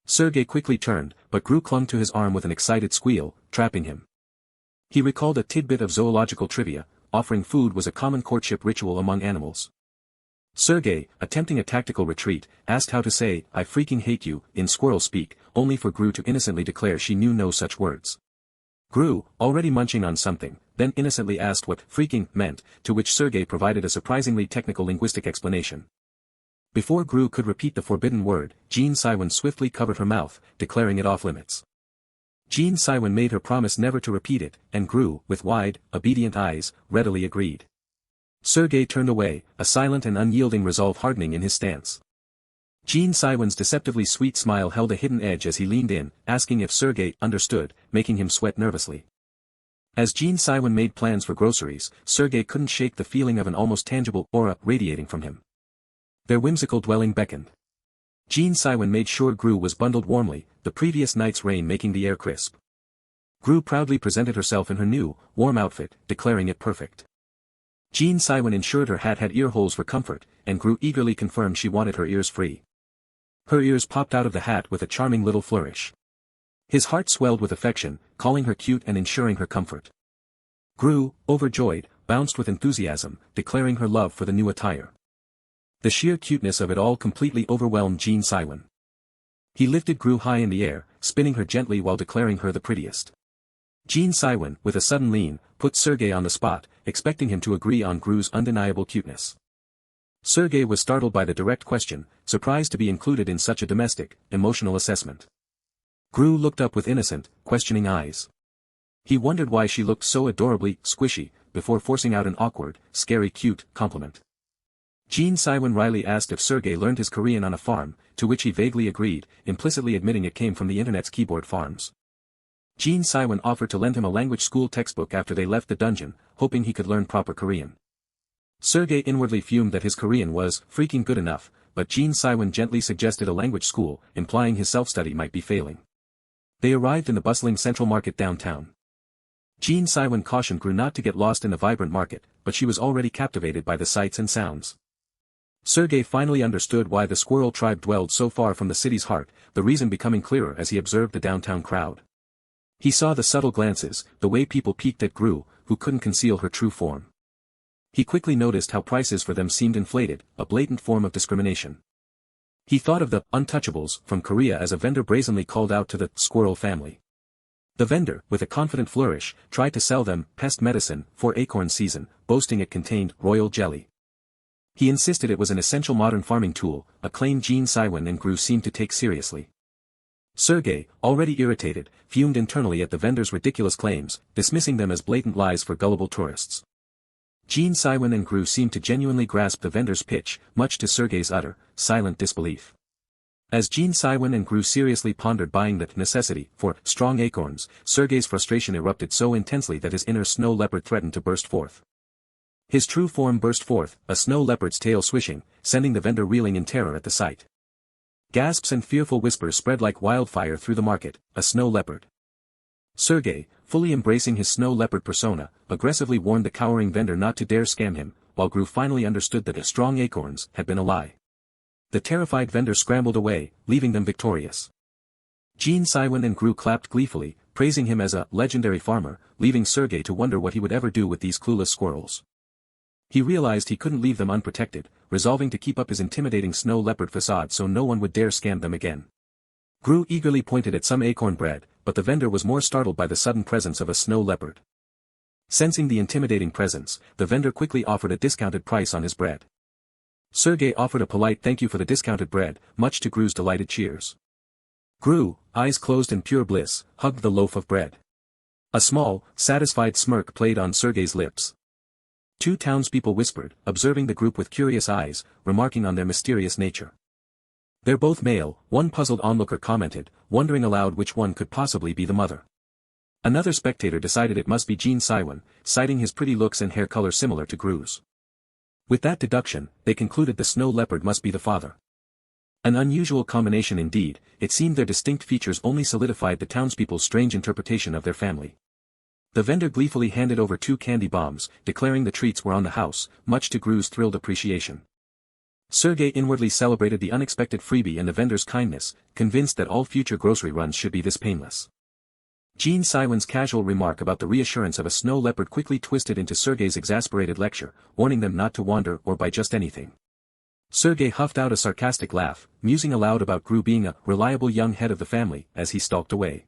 Sergei quickly turned, but Gru clung to his arm with an excited squeal, trapping him. He recalled a tidbit of zoological trivia: offering food was a common courtship ritual among animals. Sergei, attempting a tactical retreat, asked how to say, "I freaking hate you," in squirrel speak, only for Gru to innocently declare she knew no such words. Gru, already munching on something, then innocently asked what "freaking" meant, to which Sergei provided a surprisingly technical linguistic explanation. Before Gru could repeat the forbidden word, Jean Siwen swiftly covered her mouth, declaring it off-limits. Jean Siwen made her promise never to repeat it, and Gru, with wide, obedient eyes, readily agreed. Sergei turned away, a silent and unyielding resolve hardening in his stance. Jean Siwen's deceptively sweet smile held a hidden edge as he leaned in, asking if Sergei understood, making him sweat nervously. As Jean Siwen made plans for groceries, Sergei couldn't shake the feeling of an almost tangible aura radiating from him. Their whimsical dwelling beckoned. Jean Siwen made sure Gru was bundled warmly, the previous night's rain making the air crisp. Gru proudly presented herself in her new, warm outfit, declaring it perfect. Jean Siwen ensured her hat had ear holes for comfort, and Gru eagerly confirmed she wanted her ears free. Her ears popped out of the hat with a charming little flourish. His heart swelled with affection, calling her cute and ensuring her comfort. Gru, overjoyed, bounced with enthusiasm, declaring her love for the new attire. The sheer cuteness of it all completely overwhelmed Jean Siwen. He lifted Gru high in the air, spinning her gently while declaring her the prettiest. Jean Siwen, with a sudden lean, put Sergei on the spot, expecting him to agree on Gru's undeniable cuteness. Sergei was startled by the direct question, surprised to be included in such a domestic, emotional assessment. Gru looked up with innocent, questioning eyes. He wondered why she looked so adorably squishy, before forcing out an awkward, scary cute compliment. Jean Siwen wryly asked if Sergei learned his Korean on a farm, to which he vaguely agreed, implicitly admitting it came from the internet's keyboard farms. Jean Siwen offered to lend him a language school textbook after they left the dungeon, hoping he could learn proper Korean. Sergei inwardly fumed that his Korean was freaking good enough, but Jean Siwen gently suggested a language school, implying his self-study might be failing. They arrived in the bustling central market downtown. Jean Siwen cautioned Gru not to get lost in the vibrant market, but she was already captivated by the sights and sounds. Sergei finally understood why the squirrel tribe dwelled so far from the city's heart, the reason becoming clearer as he observed the downtown crowd. He saw the subtle glances, the way people peeked at Gru, who couldn't conceal her true form. He quickly noticed how prices for them seemed inflated, a blatant form of discrimination. He thought of the untouchables from Korea as a vendor brazenly called out to the squirrel family. The vendor, with a confident flourish, tried to sell them pest medicine for acorn season, boasting it contained royal jelly. He insisted it was an essential modern farming tool, a claim Jean Siwen and Gru seemed to take seriously. Sergei, already irritated, fumed internally at the vendor's ridiculous claims, dismissing them as blatant lies for gullible tourists. Jean Siwen and Gru seemed to genuinely grasp the vendor's pitch, much to Sergei's utter, silent disbelief. As Jean Siwen and Gru seriously pondered buying the necessity for strong acorns, Sergei's frustration erupted so intensely that his inner snow leopard threatened to burst forth. His true form burst forth, a snow leopard's tail swishing, sending the vendor reeling in terror at the sight. Gasps and fearful whispers spread like wildfire through the market, a snow leopard. Sergei, fully embracing his snow leopard persona, aggressively warned the cowering vendor not to dare scam him, while Gru finally understood that the strong acorns had been a lie. The terrified vendor scrambled away, leaving them victorious. Jean Siwen and Gru clapped gleefully, praising him as a legendary farmer, leaving Sergei to wonder what he would ever do with these clueless squirrels. He realized he couldn't leave them unprotected, resolving to keep up his intimidating snow leopard facade so no one would dare scam them again. Gru eagerly pointed at some acorn bread, but the vendor was more startled by the sudden presence of a snow leopard. Sensing the intimidating presence, the vendor quickly offered a discounted price on his bread. Sergei offered a polite thank you for the discounted bread, much to Gru's delighted cheers. Gru, eyes closed in pure bliss, hugged the loaf of bread. A small, satisfied smirk played on Sergei's lips. Two townspeople whispered, observing the group with curious eyes, remarking on their mysterious nature. They're both male, one puzzled onlooker commented, wondering aloud which one could possibly be the mother. Another spectator decided it must be Jean Siwen, citing his pretty looks and hair color similar to Gru's. With that deduction, they concluded the snow leopard must be the father. An unusual combination indeed, it seemed their distinct features only solidified the townspeople's strange interpretation of their family. The vendor gleefully handed over 2 candy bombs, declaring the treats were on the house, much to Gru's thrilled appreciation. Sergei inwardly celebrated the unexpected freebie and the vendor's kindness, convinced that all future grocery runs should be this painless. Jean Siwen's casual remark about the reassurance of a snow leopard quickly twisted into Sergei's exasperated lecture, warning them not to wander or buy just anything. Sergei huffed out a sarcastic laugh, musing aloud about Gru being a reliable young head of the family, as he stalked away.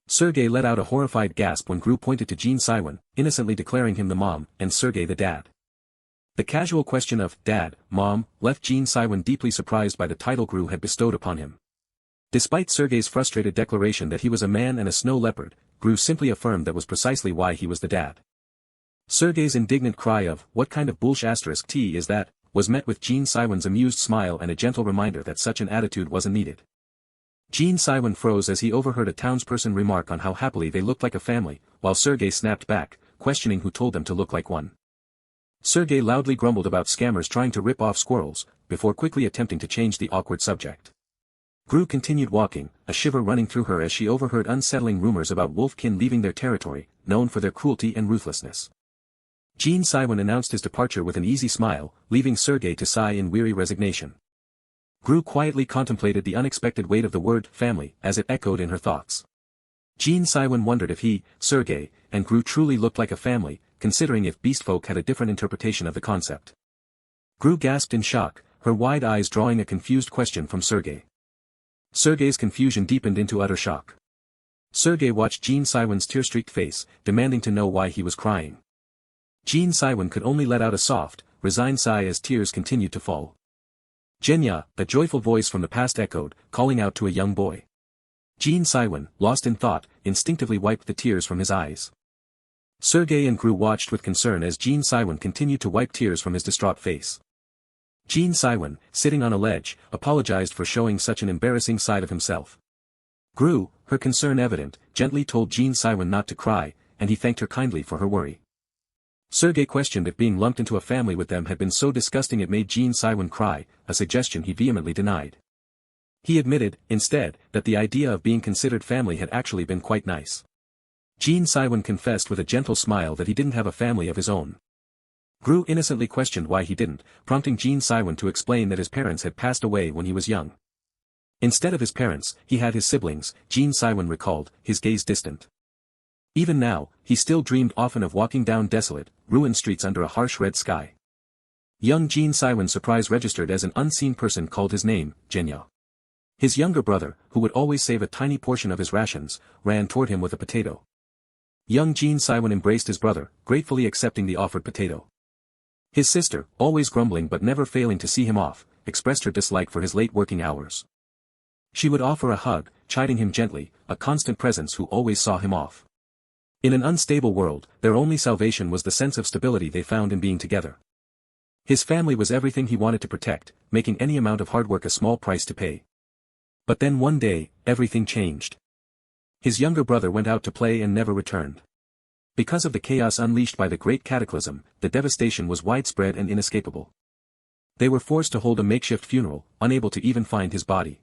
Sergei let out a horrified gasp when Gru pointed to Jean Siwen, innocently declaring him the mom, and Sergei the dad. The casual question of dad, mom, left Jean Siwen deeply surprised by the title Gru had bestowed upon him. Despite Sergei's frustrated declaration that he was a man and a snow leopard, Gru simply affirmed that was precisely why he was the dad. Sergei's indignant cry of, "What kind of bullsh** tea is that?" was met with Jean Siwen's amused smile and a gentle reminder that such an attitude wasn't needed. Jean Siwen froze as he overheard a townsperson remark on how happily they looked like a family, while Sergei snapped back, questioning who told them to look like one. Sergei loudly grumbled about scammers trying to rip off squirrels, before quickly attempting to change the awkward subject. Gru continued walking, a shiver running through her as she overheard unsettling rumors about wolfkin leaving their territory, known for their cruelty and ruthlessness. Jean Siwen announced his departure with an easy smile, leaving Sergei to sigh in weary resignation. Gru quietly contemplated the unexpected weight of the word family as it echoed in her thoughts. Jean Siwen wondered if he, Sergei, and Gru truly looked like a family, considering if beastfolk had a different interpretation of the concept. Gru gasped in shock, her wide eyes drawing a confused question from Sergei. Sergei's confusion deepened into utter shock. Sergei watched Jean Siwen's tear-streaked face, demanding to know why he was crying. Jean Siwen could only let out a soft, resigned sigh as tears continued to fall. Genya, a joyful voice from the past echoed, calling out to a young boy. Jean Siwen, lost in thought, instinctively wiped the tears from his eyes. Sergei and Gru watched with concern as Jean Siwen continued to wipe tears from his distraught face. Jean Siwen, sitting on a ledge, apologized for showing such an embarrassing side of himself. Gru, her concern evident, gently told Jean Siwen not to cry, and he thanked her kindly for her worry. Sergei questioned if being lumped into a family with them had been so disgusting it made Jean Siwen cry, a suggestion he vehemently denied. He admitted, instead, that the idea of being considered family had actually been quite nice. Jean Siwen confessed with a gentle smile that he didn't have a family of his own. Gru innocently questioned why he didn't, prompting Jean Siwen to explain that his parents had passed away when he was young. Instead of his parents, he had his siblings, Jean Siwen recalled, his gaze distant. Even now, he still dreamed often of walking down desolate, ruined streets under a harsh red sky. Young Jean Siwen's surprise registered as an unseen person called his name, Genya. His younger brother, who would always save a tiny portion of his rations, ran toward him with a potato. Young Jean Siwen embraced his brother, gratefully accepting the offered potato. His sister, always grumbling but never failing to see him off, expressed her dislike for his late working hours. She would offer a hug, chiding him gently, a constant presence who always saw him off. In an unstable world, their only salvation was the sense of stability they found in being together. His family was everything he wanted to protect, making any amount of hard work a small price to pay. But then one day, everything changed. His younger brother went out to play and never returned. Because of the chaos unleashed by the Great Cataclysm, the devastation was widespread and inescapable. They were forced to hold a makeshift funeral, unable to even find his body.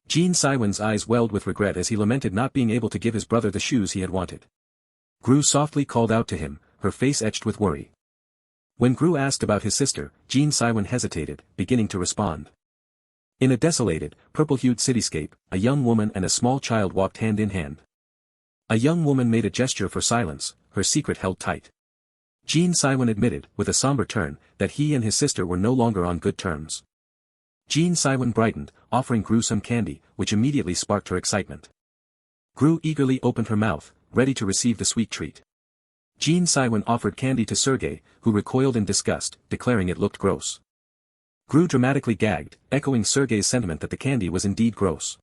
Jean Siwen's eyes welled with regret as he lamented not being able to give his brother the shoes he had wanted. Gru softly called out to him, her face etched with worry. When Gru asked about his sister, Jean Siwen hesitated, beginning to respond. In a desolated, purple-hued cityscape, a young woman and a small child walked hand in hand. A young woman made a gesture for silence, her secret held tight. Jean Siwen admitted, with a somber turn, that he and his sister were no longer on good terms. Jean Siwen brightened, offering Gru some candy, which immediately sparked her excitement. Gru eagerly opened her mouth, ready to receive the sweet treat. Jean Siwen offered candy to Sergei, who recoiled in disgust, declaring it looked gross. Gru dramatically gagged, echoing Sergei's sentiment that the candy was indeed gross.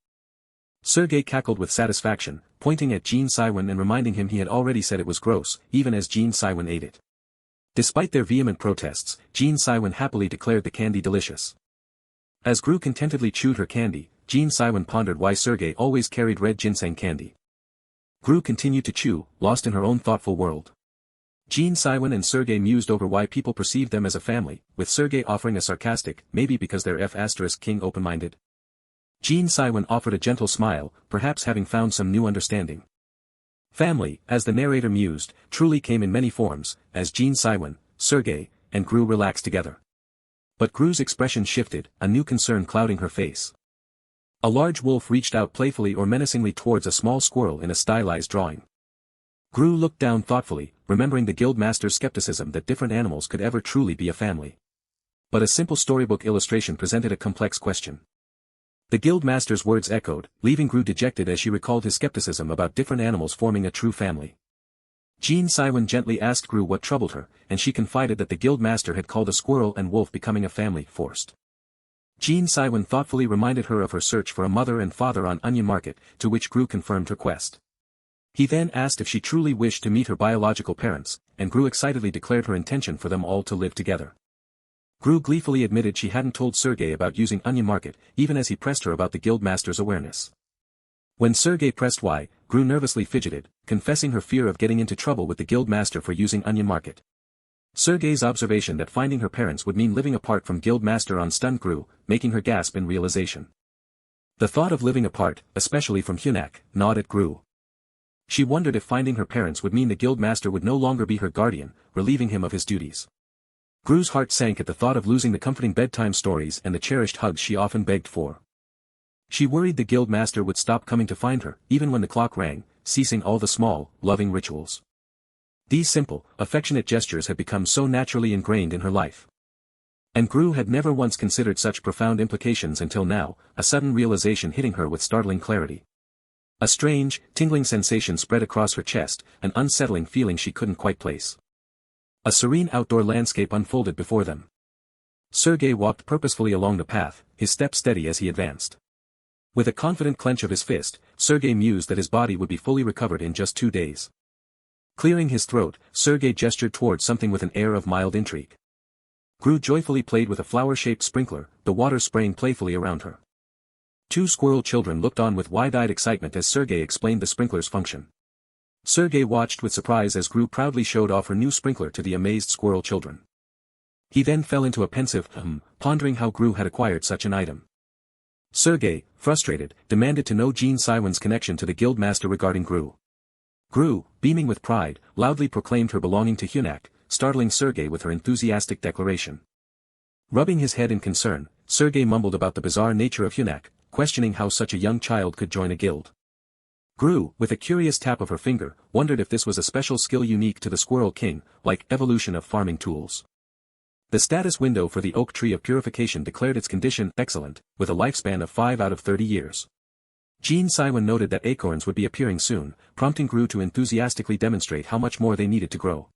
Sergei cackled with satisfaction, pointing at Jean Siwen and reminding him he had already said it was gross, even as Jean Siwen ate it. Despite their vehement protests, Jean Siwen happily declared the candy delicious. As Gru contentedly chewed her candy, Jean Siwen pondered why Sergei always carried red ginseng candy. Gru continued to chew, lost in her own thoughtful world. Jean Siwen and Sergei mused over why people perceived them as a family, with Sergei offering a sarcastic, maybe because they're F***ing open-minded. Jean Siwen offered a gentle smile, perhaps having found some new understanding. Family, as the narrator mused, truly came in many forms, as Jean Siwen, Sergei, and Gru relaxed together. But Gru's expression shifted, a new concern clouding her face. A large wolf reached out playfully or menacingly towards a small squirrel in a stylized drawing. Gru looked down thoughtfully, remembering the guildmaster's skepticism that different animals could ever truly be a family. But a simple storybook illustration presented a complex question. The guildmaster's words echoed, leaving Gru dejected as she recalled his skepticism about different animals forming a true family. Jean Siwen gently asked Gru what troubled her, and she confided that the guildmaster had called a squirrel and wolf becoming a family forced. Jean Siwen thoughtfully reminded her of her search for a mother and father on Onion Market, to which Gru confirmed her quest. He then asked if she truly wished to meet her biological parents, and Gru excitedly declared her intention for them all to live together. Gru gleefully admitted she hadn't told Sergei about using Onion Market, even as he pressed her about the guildmaster's awareness. When Sergei pressed why, Gru nervously fidgeted, confessing her fear of getting into trouble with the guildmaster for using Onion Market. Sergei's observation that finding her parents would mean living apart from guildmaster on stunned Gru, making her gasp in realization. The thought of living apart, especially from Hunak, gnawed at Gru. She wondered if finding her parents would mean the guildmaster would no longer be her guardian, relieving him of his duties. Gru's heart sank at the thought of losing the comforting bedtime stories and the cherished hugs she often begged for. She worried the guildmaster would stop coming to find her, even when the clock rang, ceasing all the small, loving rituals. These simple, affectionate gestures had become so naturally ingrained in her life. And Gru had never once considered such profound implications until now, a sudden realization hitting her with startling clarity. A strange, tingling sensation spread across her chest, an unsettling feeling she couldn't quite place. A serene outdoor landscape unfolded before them. Sergei walked purposefully along the path, his step steady as he advanced. With a confident clench of his fist, Sergei mused that his body would be fully recovered in just 2 days. Clearing his throat, Sergei gestured towards something with an air of mild intrigue. Gru joyfully played with a flower-shaped sprinkler, the water spraying playfully around her. 2 squirrel children looked on with wide-eyed excitement as Sergei explained the sprinkler's function. Sergei watched with surprise as Gru proudly showed off her new sprinkler to the amazed squirrel children. He then fell into a pensive pondering how Gru had acquired such an item. Sergei, frustrated, demanded to know Jean Siwen's connection to the guildmaster regarding Gru. Gru, beaming with pride, loudly proclaimed her belonging to Hunak, startling Sergei with her enthusiastic declaration. Rubbing his head in concern, Sergei mumbled about the bizarre nature of Hunak, questioning how such a young child could join a guild. Gru, with a curious tap of her finger, wondered if this was a special skill unique to the Squirrel King, like evolution of farming tools. The status window for the Oak Tree of Purification declared its condition excellent, with a lifespan of 5 out of 30 years. Jean Siwen noted that acorns would be appearing soon, prompting Gru to enthusiastically demonstrate how much more they needed to grow.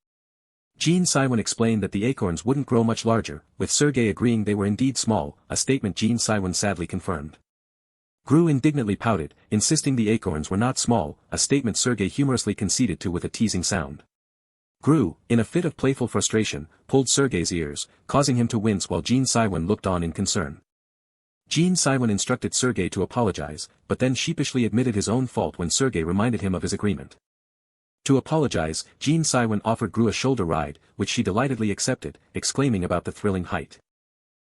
Jean Siwen explained that the acorns wouldn't grow much larger, with Sergei agreeing they were indeed small, a statement Jean Siwen sadly confirmed. Gru indignantly pouted, insisting the acorns were not small, a statement Sergei humorously conceded to with a teasing sound. Gru, in a fit of playful frustration, pulled Sergei's ears, causing him to wince while Jean Siwen looked on in concern. Jean Siwen instructed Sergei to apologize, but then sheepishly admitted his own fault when Sergei reminded him of his agreement. To apologize, Jean Siwen offered Gru a shoulder ride, which she delightedly accepted, exclaiming about the thrilling height.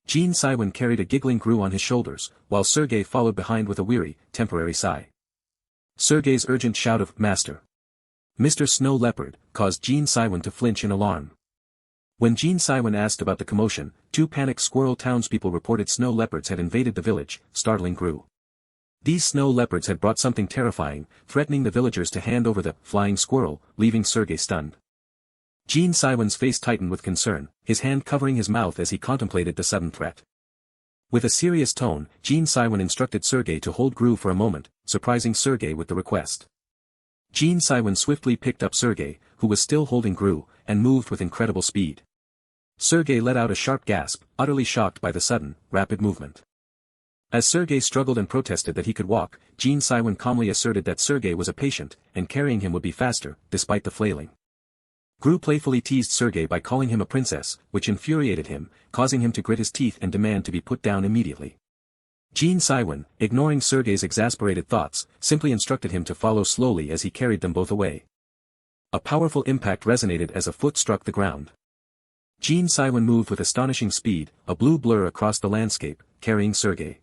Jean Siwen carried a giggling Gru on his shoulders, while Sergei followed behind with a weary, temporary sigh. Sergei's urgent shout of "Master! Mr. Snow Leopard," caused Jean Siwen to flinch in alarm. When Jean Siwen asked about the commotion, 2 panicked squirrel townspeople reported snow leopards had invaded the village, startling Gru. These snow leopards had brought something terrifying, threatening the villagers to hand over the flying squirrel, leaving Sergei stunned. Jean Siwen's face tightened with concern, his hand covering his mouth as he contemplated the sudden threat. With a serious tone, Jean Siwen instructed Sergei to hold Gru for a moment, surprising Sergei with the request. Jean Siwen swiftly picked up Sergei, who was still holding Gru, and moved with incredible speed. Sergei let out a sharp gasp, utterly shocked by the sudden, rapid movement. As Sergei struggled and protested that he could walk, Jean Siwen calmly asserted that Sergei was a patient, and carrying him would be faster, despite the flailing. Gru playfully teased Sergei by calling him a princess, which infuriated him, causing him to grit his teeth and demand to be put down immediately. Jean Siwen, ignoring Sergei's exasperated thoughts, simply instructed him to follow slowly as he carried them both away. A powerful impact resonated as a foot struck the ground. Jean Siwen moved with astonishing speed, a blue blur across the landscape, carrying Sergei.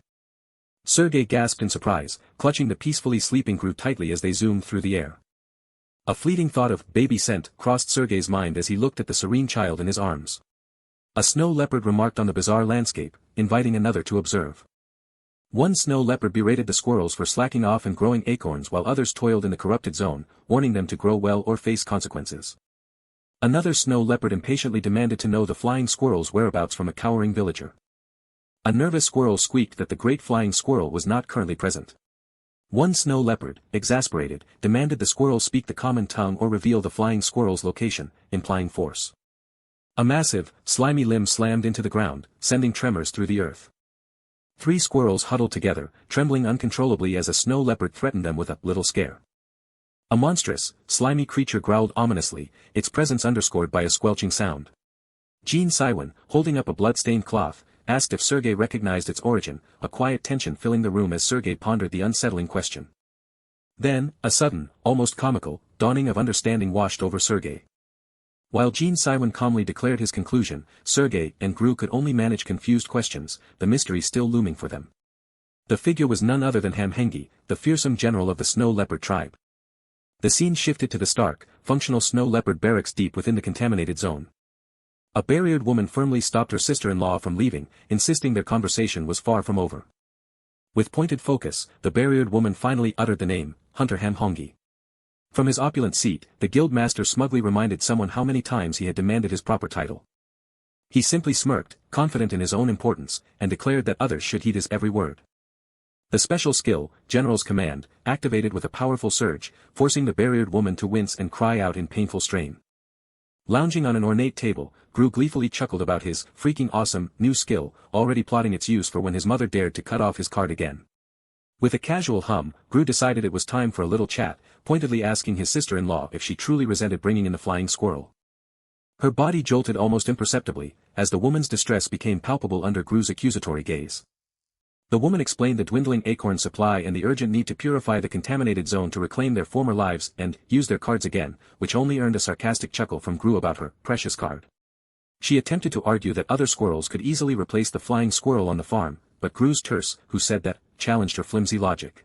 Sergei gasped in surprise, clutching the peacefully sleeping Gru tightly as they zoomed through the air. A fleeting thought of baby scent crossed Sergei's mind as he looked at the serene child in his arms. A snow leopard remarked on the bizarre landscape, inviting another to observe. One snow leopard berated the squirrels for slacking off and growing acorns while others toiled in the corrupted zone, warning them to grow well or face consequences. Another snow leopard impatiently demanded to know the flying squirrel's whereabouts from a cowering villager. A nervous squirrel squeaked that the great flying squirrel was not currently present. One snow leopard, exasperated, demanded the squirrel speak the common tongue or reveal the flying squirrel's location, implying force. A massive, slimy limb slammed into the ground, sending tremors through the earth. 3 squirrels huddled together, trembling uncontrollably as a snow leopard threatened them with a little scare. A monstrous, slimy creature growled ominously, its presence underscored by a squelching sound. Jean Siwen, holding up a blood-stained cloth, asked if Sergei recognized its origin, a quiet tension filling the room as Sergei pondered the unsettling question. Then, a sudden, almost comical, dawning of understanding washed over Sergei. While Jean Siwen calmly declared his conclusion, Sergei and Gru could only manage confused questions, the mystery still looming for them. The figure was none other than Hamhengi, the fearsome general of the snow leopard tribe. The scene shifted to the stark, functional snow leopard barracks deep within the contaminated zone. A barriered woman firmly stopped her sister-in-law from leaving, insisting their conversation was far from over. With pointed focus, the barriered woman finally uttered the name, Hunter Hamhengi. From his opulent seat, the guildmaster smugly reminded someone how many times he had demanded his proper title. He simply smirked, confident in his own importance, and declared that others should heed his every word. The special skill, General's Command, activated with a powerful surge, forcing the barriered woman to wince and cry out in painful strain. Lounging on an ornate table, Gru gleefully chuckled about his freaking awesome new skill, already plotting its use for when his mother dared to cut off his card again. With a casual hum, Gru decided it was time for a little chat, pointedly asking his sister-in-law if she truly resented bringing in the flying squirrel. Her body jolted almost imperceptibly, as the woman's distress became palpable under Gru's accusatory gaze. The woman explained the dwindling acorn supply and the urgent need to purify the contaminated zone to reclaim their former lives and use their cards again, which only earned a sarcastic chuckle from Gru about her precious card. She attempted to argue that other squirrels could easily replace the flying squirrel on the farm, but Gru's terse, who said that, challenged her flimsy logic.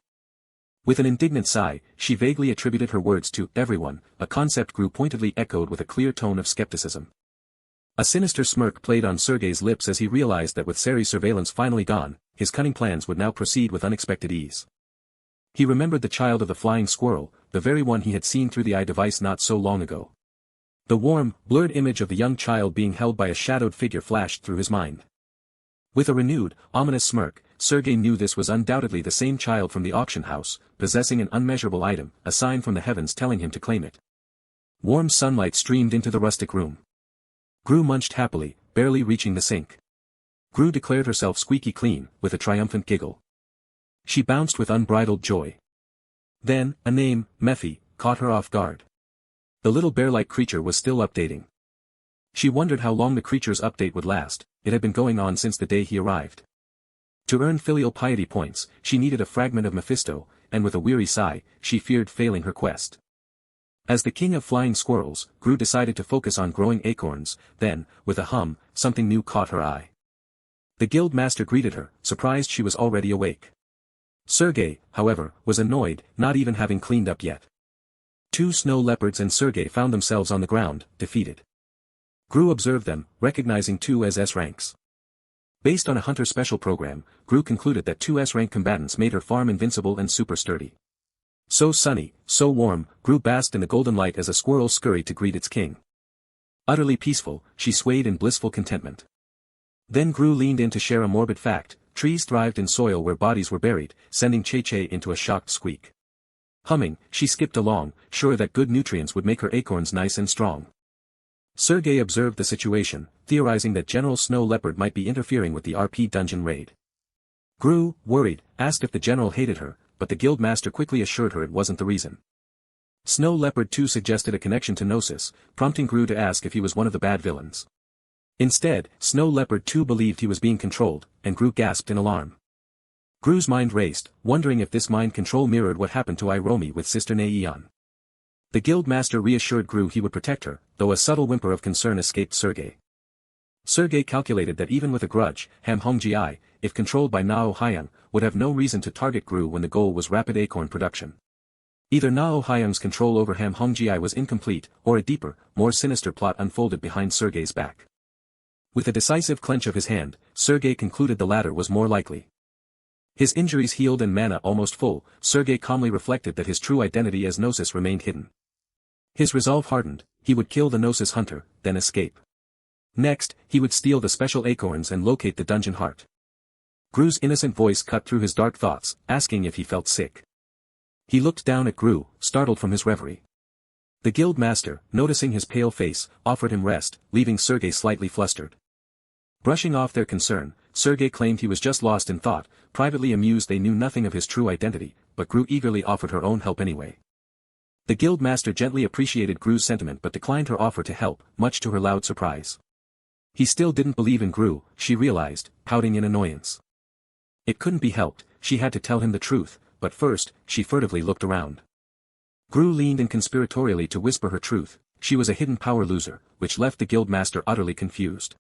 With an indignant sigh, she vaguely attributed her words to everyone, a concept Gru pointedly echoed with a clear tone of skepticism. A sinister smirk played on Sergei's lips as he realized that with Sari's surveillance finally gone, his cunning plans would now proceed with unexpected ease. He remembered the child of the flying squirrel, the very one he had seen through the eye device not so long ago. The warm, blurred image of the young child being held by a shadowed figure flashed through his mind. With a renewed, ominous smirk, Sergei knew this was undoubtedly the same child from the auction house, possessing an unmeasurable item, a sign from the heavens telling him to claim it. Warm sunlight streamed into the rustic room. Gru munched happily, barely reaching the sink. Gru declared herself squeaky clean, with a triumphant giggle. She bounced with unbridled joy. Then, a name, Mephi, caught her off guard. The little bear-like creature was still updating. She wondered how long the creature's update would last. It had been going on since the day he arrived. To earn filial piety points, she needed a fragment of Mephisto, and with a weary sigh, she feared failing her quest. As the king of flying squirrels, Gru decided to focus on growing acorns, then, with a hum, something new caught her eye. The guild master greeted her, surprised she was already awake. Sergei, however, was annoyed, not even having cleaned up yet. 2 snow leopards and Sergei found themselves on the ground, defeated. Gru observed them, recognizing 2 as S-ranks. Based on a hunter special program, Gru concluded that 2 S-rank combatants made her farm invincible and super sturdy. So sunny, so warm, Gru basked in the golden light as a squirrel scurried to greet its king. Utterly peaceful, she swayed in blissful contentment. Then Gru leaned in to share a morbid fact: trees thrived in soil where bodies were buried, sending Che-Che into a shocked squeak. Humming, she skipped along, sure that good nutrients would make her acorns nice and strong. Sergei observed the situation, theorizing that General Snow Leopard might be interfering with the RP dungeon raid. Gru, worried, asked if the general hated her, but the guildmaster quickly assured her it wasn't the reason. Snow Leopard too suggested a connection to Gnosis, prompting Gru to ask if he was one of the bad villains. Instead, Snow Leopard too believed he was being controlled, and Gru gasped in alarm. Gru's mind raced, wondering if this mind control mirrored what happened to Iromi with Sister Neon. The guildmaster reassured Gru he would protect her, though a subtle whimper of concern escaped Sergei. Sergei calculated that even with a grudge, Ham Hongji, if controlled by Nao Hyang, would have no reason to target Gru when the goal was rapid acorn production. Either Nao Hyang's control over Ham Hongji was incomplete, or a deeper, more sinister plot unfolded behind Sergei's back. With a decisive clench of his hand, Sergei concluded the latter was more likely. His injuries healed and mana almost full, Sergei calmly reflected that his true identity as Gnosis remained hidden. His resolve hardened, he would kill the Gnosis hunter, then escape. Next, he would steal the special acorns and locate the dungeon heart. Gru's innocent voice cut through his dark thoughts, asking if he felt sick. He looked down at Gru, startled from his reverie. The guild master, noticing his pale face, offered him rest, leaving Sergei slightly flustered. Brushing off their concern, Sergei claimed he was just lost in thought, privately amused they knew nothing of his true identity, but Gru eagerly offered her own help anyway. The guild master gently appreciated Gru's sentiment but declined her offer to help, much to her loud surprise. He still didn't believe in Gru, she realized, pouting in annoyance. It couldn't be helped, she had to tell him the truth, but first, she furtively looked around. Gru leaned in conspiratorially to whisper her truth, she was a hidden power loser, which left the guild master utterly confused.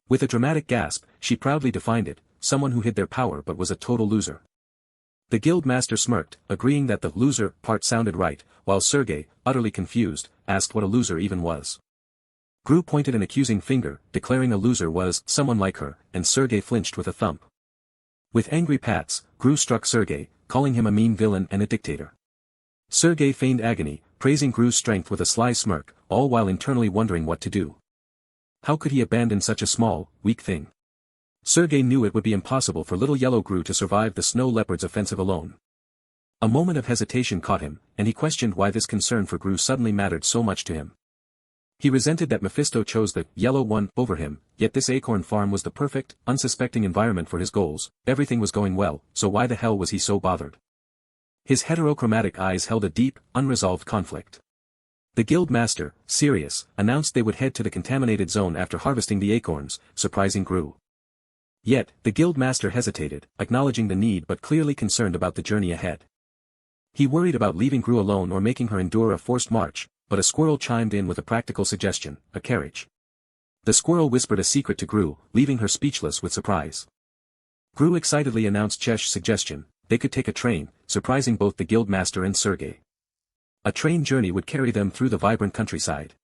With a dramatic gasp, she proudly defined it, someone who hid their power but was a total loser. The guild master smirked, agreeing that the loser part sounded right, while Sergei, utterly confused, asked what a loser even was. Gru pointed an accusing finger, declaring a loser was someone like her, and Sergei flinched with a thump. With angry pats, Gru struck Sergei, calling him a mean villain and a dictator. Sergei feigned agony, praising Gru's strength with a sly smirk, all while internally wondering what to do. How could he abandon such a small, weak thing? Sergei knew it would be impossible for little yellow Gru to survive the snow leopard's offensive alone. A moment of hesitation caught him, and he questioned why this concern for Gru suddenly mattered so much to him. He resented that Mephisto chose the yellow one over him, yet this acorn farm was the perfect, unsuspecting environment for his goals, everything was going well, so why the hell was he so bothered? His heterochromatic eyes held a deep, unresolved conflict. The guild master, serious, announced they would head to the contaminated zone after harvesting the acorns, surprising Gru. Yet, the guild master hesitated, acknowledging the need but clearly concerned about the journey ahead. He worried about leaving Gru alone or making her endure a forced march, but a squirrel chimed in with a practical suggestion, a carriage. The squirrel whispered a secret to Gru, leaving her speechless with surprise. Gru excitedly announced Chesh's suggestion, they could take a train, surprising both the guild master and Sergei. A train journey would carry them through the vibrant countryside.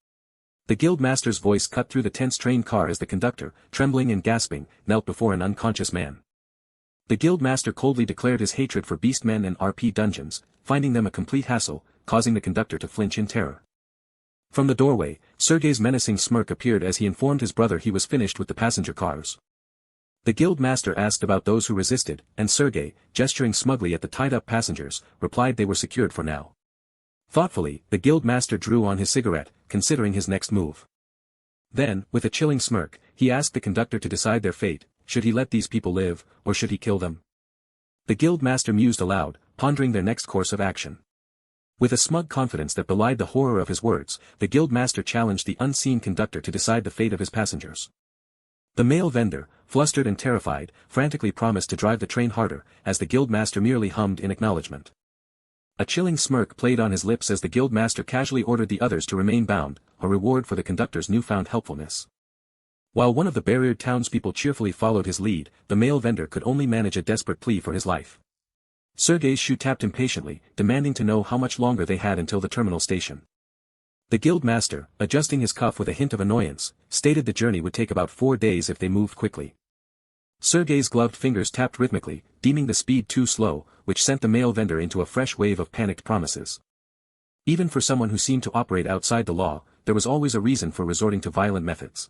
The guild master's voice cut through the tense train car as the conductor, trembling and gasping, knelt before an unconscious man. The guild master coldly declared his hatred for beastmen and RP dungeons, finding them a complete hassle, causing the conductor to flinch in terror. From the doorway, Sergei's menacing smirk appeared as he informed his brother he was finished with the passenger cars. The guild master asked about those who resisted, and Sergei, gesturing smugly at the tied-up passengers, replied they were secured for now. Thoughtfully, the guild master drew on his cigarette, considering his next move. Then, with a chilling smirk, he asked the conductor to decide their fate, should he let these people live, or should he kill them? The guild master mused aloud, pondering their next course of action. With a smug confidence that belied the horror of his words, the guild master challenged the unseen conductor to decide the fate of his passengers. The male vendor, flustered and terrified, frantically promised to drive the train harder, as the guild master merely hummed in acknowledgement. A chilling smirk played on his lips as the guild master casually ordered the others to remain bound, a reward for the conductor's newfound helpfulness. While one of the barriered townspeople cheerfully followed his lead, the male vendor could only manage a desperate plea for his life. Sergei's shoe tapped impatiently, demanding to know how much longer they had until the terminal station. The guild master, adjusting his cuff with a hint of annoyance, stated the journey would take about 4 days if they moved quickly. Sergei's gloved fingers tapped rhythmically, deeming the speed too slow, which sent the male vendor into a fresh wave of panicked promises. Even for someone who seemed to operate outside the law, there was always a reason for resorting to violent methods.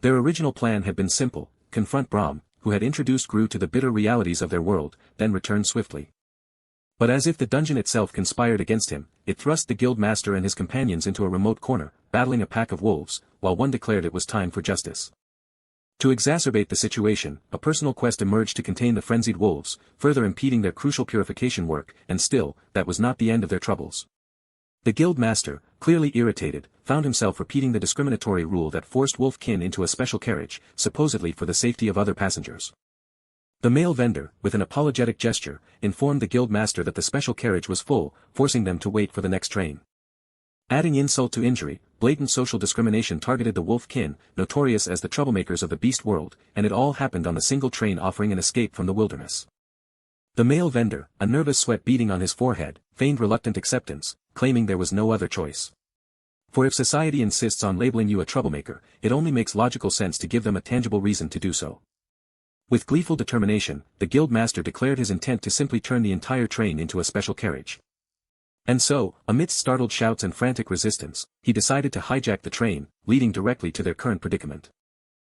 Their original plan had been simple, confront Brahm, who had introduced Gru to the bitter realities of their world, then return swiftly. But as if the dungeon itself conspired against him, it thrust the guild master and his companions into a remote corner, battling a pack of wolves, while one declared it was time for justice. To exacerbate the situation, a personal quest emerged to contain the frenzied wolves, further impeding their crucial purification work, and still, that was not the end of their troubles. The guild master, clearly irritated, found himself repeating the discriminatory rule that forced wolfkin into a special carriage, supposedly for the safety of other passengers. The male vendor, with an apologetic gesture, informed the guild master that the special carriage was full, forcing them to wait for the next train. Adding insult to injury, blatant social discrimination targeted the wolfkin, notorious as the troublemakers of the beast world, and it all happened on the single train offering an escape from the wilderness. The male vendor, a nervous sweat beading on his forehead, feigned reluctant acceptance, claiming there was no other choice. For if society insists on labeling you a troublemaker, it only makes logical sense to give them a tangible reason to do so. With gleeful determination, the guild master declared his intent to simply turn the entire train into a special carriage. And so, amidst startled shouts and frantic resistance, he decided to hijack the train, leading directly to their current predicament.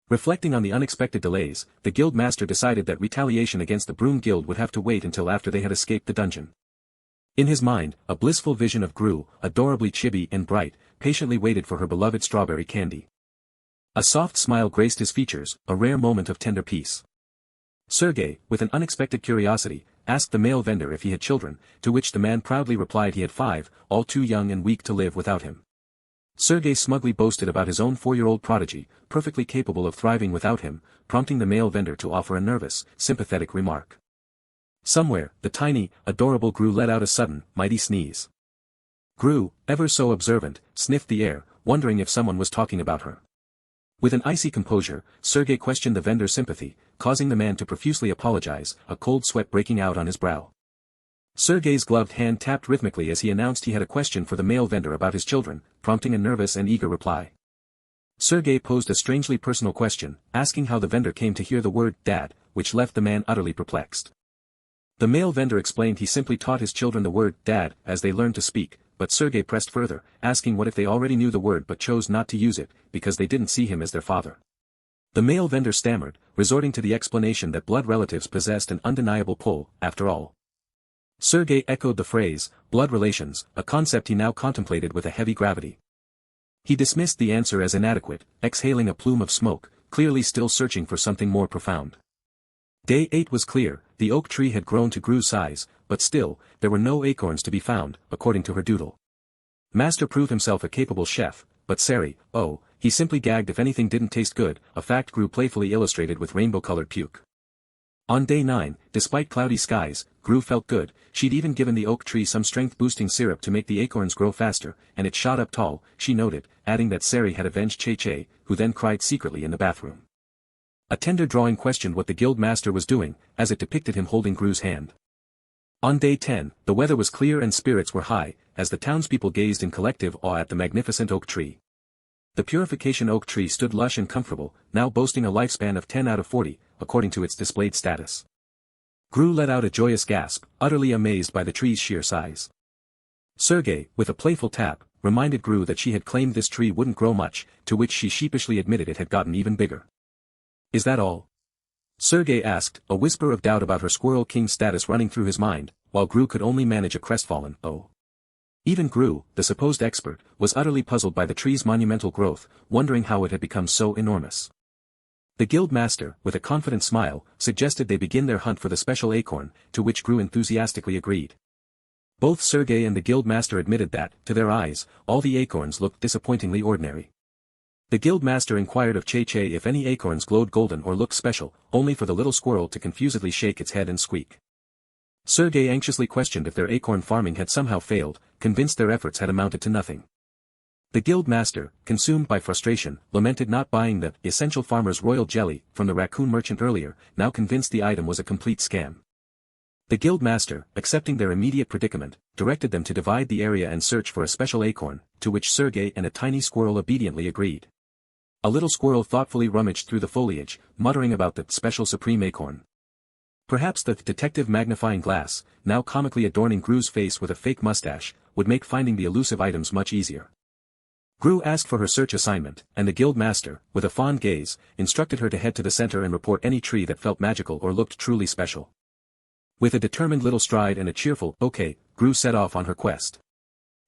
Reflecting on the unexpected delays, the guild master decided that retaliation against the Broom Guild would have to wait until after they had escaped the dungeon. In his mind, a blissful vision of Gru, adorably chibi and bright, patiently waited for her beloved strawberry candy. A soft smile graced his features, a rare moment of tender peace. Sergei, with an unexpected curiosity, asked the male vendor if he had children, to which the man proudly replied he had 5, all too young and weak to live without him. Sergei smugly boasted about his own 4-year-old prodigy, perfectly capable of thriving without him, prompting the male vendor to offer a nervous, sympathetic remark. Somewhere, the tiny, adorable Gru let out a sudden, mighty sneeze. Gru, ever so observant, sniffed the air, wondering if someone was talking about her. With an icy composure, Sergei questioned the vendor's sympathy, causing the man to profusely apologize, a cold sweat breaking out on his brow. Sergei's gloved hand tapped rhythmically as he announced he had a question for the male vendor about his children, prompting a nervous and eager reply. Sergei posed a strangely personal question, asking how the vendor came to hear the word dad, which left the man utterly perplexed. The male vendor explained he simply taught his children the word dad as they learned to speak, but Sergei pressed further, asking what if they already knew the word but chose not to use it, because they didn't see him as their father. The male vendor stammered, resorting to the explanation that blood relatives possessed an undeniable pull, after all. Sergei echoed the phrase, blood relations, a concept he now contemplated with a heavy gravity. He dismissed the answer as inadequate, exhaling a plume of smoke, clearly still searching for something more profound. Day 8 was clear, the oak tree had grown to Gru's size, but still, there were no acorns to be found, according to her doodle. Master proved himself a capable chef, but Sari, oh, he simply gagged if anything didn't taste good, a fact Gru playfully illustrated with rainbow-colored puke. On day 9, despite cloudy skies, Gru felt good, she'd even given the oak tree some strength-boosting syrup to make the acorns grow faster, and it shot up tall, she noted, adding that Sari had avenged Che-Che, who then cried secretly in the bathroom. A tender drawing questioned what the guild master was doing, as it depicted him holding Gru's hand. On day 10, the weather was clear and spirits were high, as the townspeople gazed in collective awe at the magnificent oak tree. The purification oak tree stood lush and comfortable, now boasting a lifespan of 10 out of 40, according to its displayed status. Gru let out a joyous gasp, utterly amazed by the tree's sheer size. Sergei, with a playful tap, reminded Gru that she had claimed this tree wouldn't grow much, to which she sheepishly admitted it had gotten even bigger. Is that all? Sergei asked, a whisper of doubt about her Squirrel King status running through his mind, while Gru could only manage a crestfallen, oh. Even Gru, the supposed expert, was utterly puzzled by the tree's monumental growth, wondering how it had become so enormous. The guild master, with a confident smile, suggested they begin their hunt for the special acorn, to which Gru enthusiastically agreed. Both Sergei and the guild master admitted that, to their eyes, all the acorns looked disappointingly ordinary. The guild master inquired of Che-Che if any acorns glowed golden or looked special, only for the little squirrel to confusedly shake its head and squeak. Sergei anxiously questioned if their acorn farming had somehow failed, convinced their efforts had amounted to nothing. The guild master, consumed by frustration, lamented not buying the essential farmer's royal jelly from the raccoon merchant earlier, now convinced the item was a complete scam. The guild master, accepting their immediate predicament, directed them to divide the area and search for a special acorn, to which Sergei and a tiny squirrel obediently agreed. A little squirrel thoughtfully rummaged through the foliage, muttering about the special supreme acorn. Perhaps the detective magnifying glass, now comically adorning Gru's face with a fake mustache, would make finding the elusive items much easier. Gru asked for her search assignment, and the guild master, with a fond gaze, instructed her to head to the center and report any tree that felt magical or looked truly special. With a determined little stride and a cheerful, okay, Gru set off on her quest.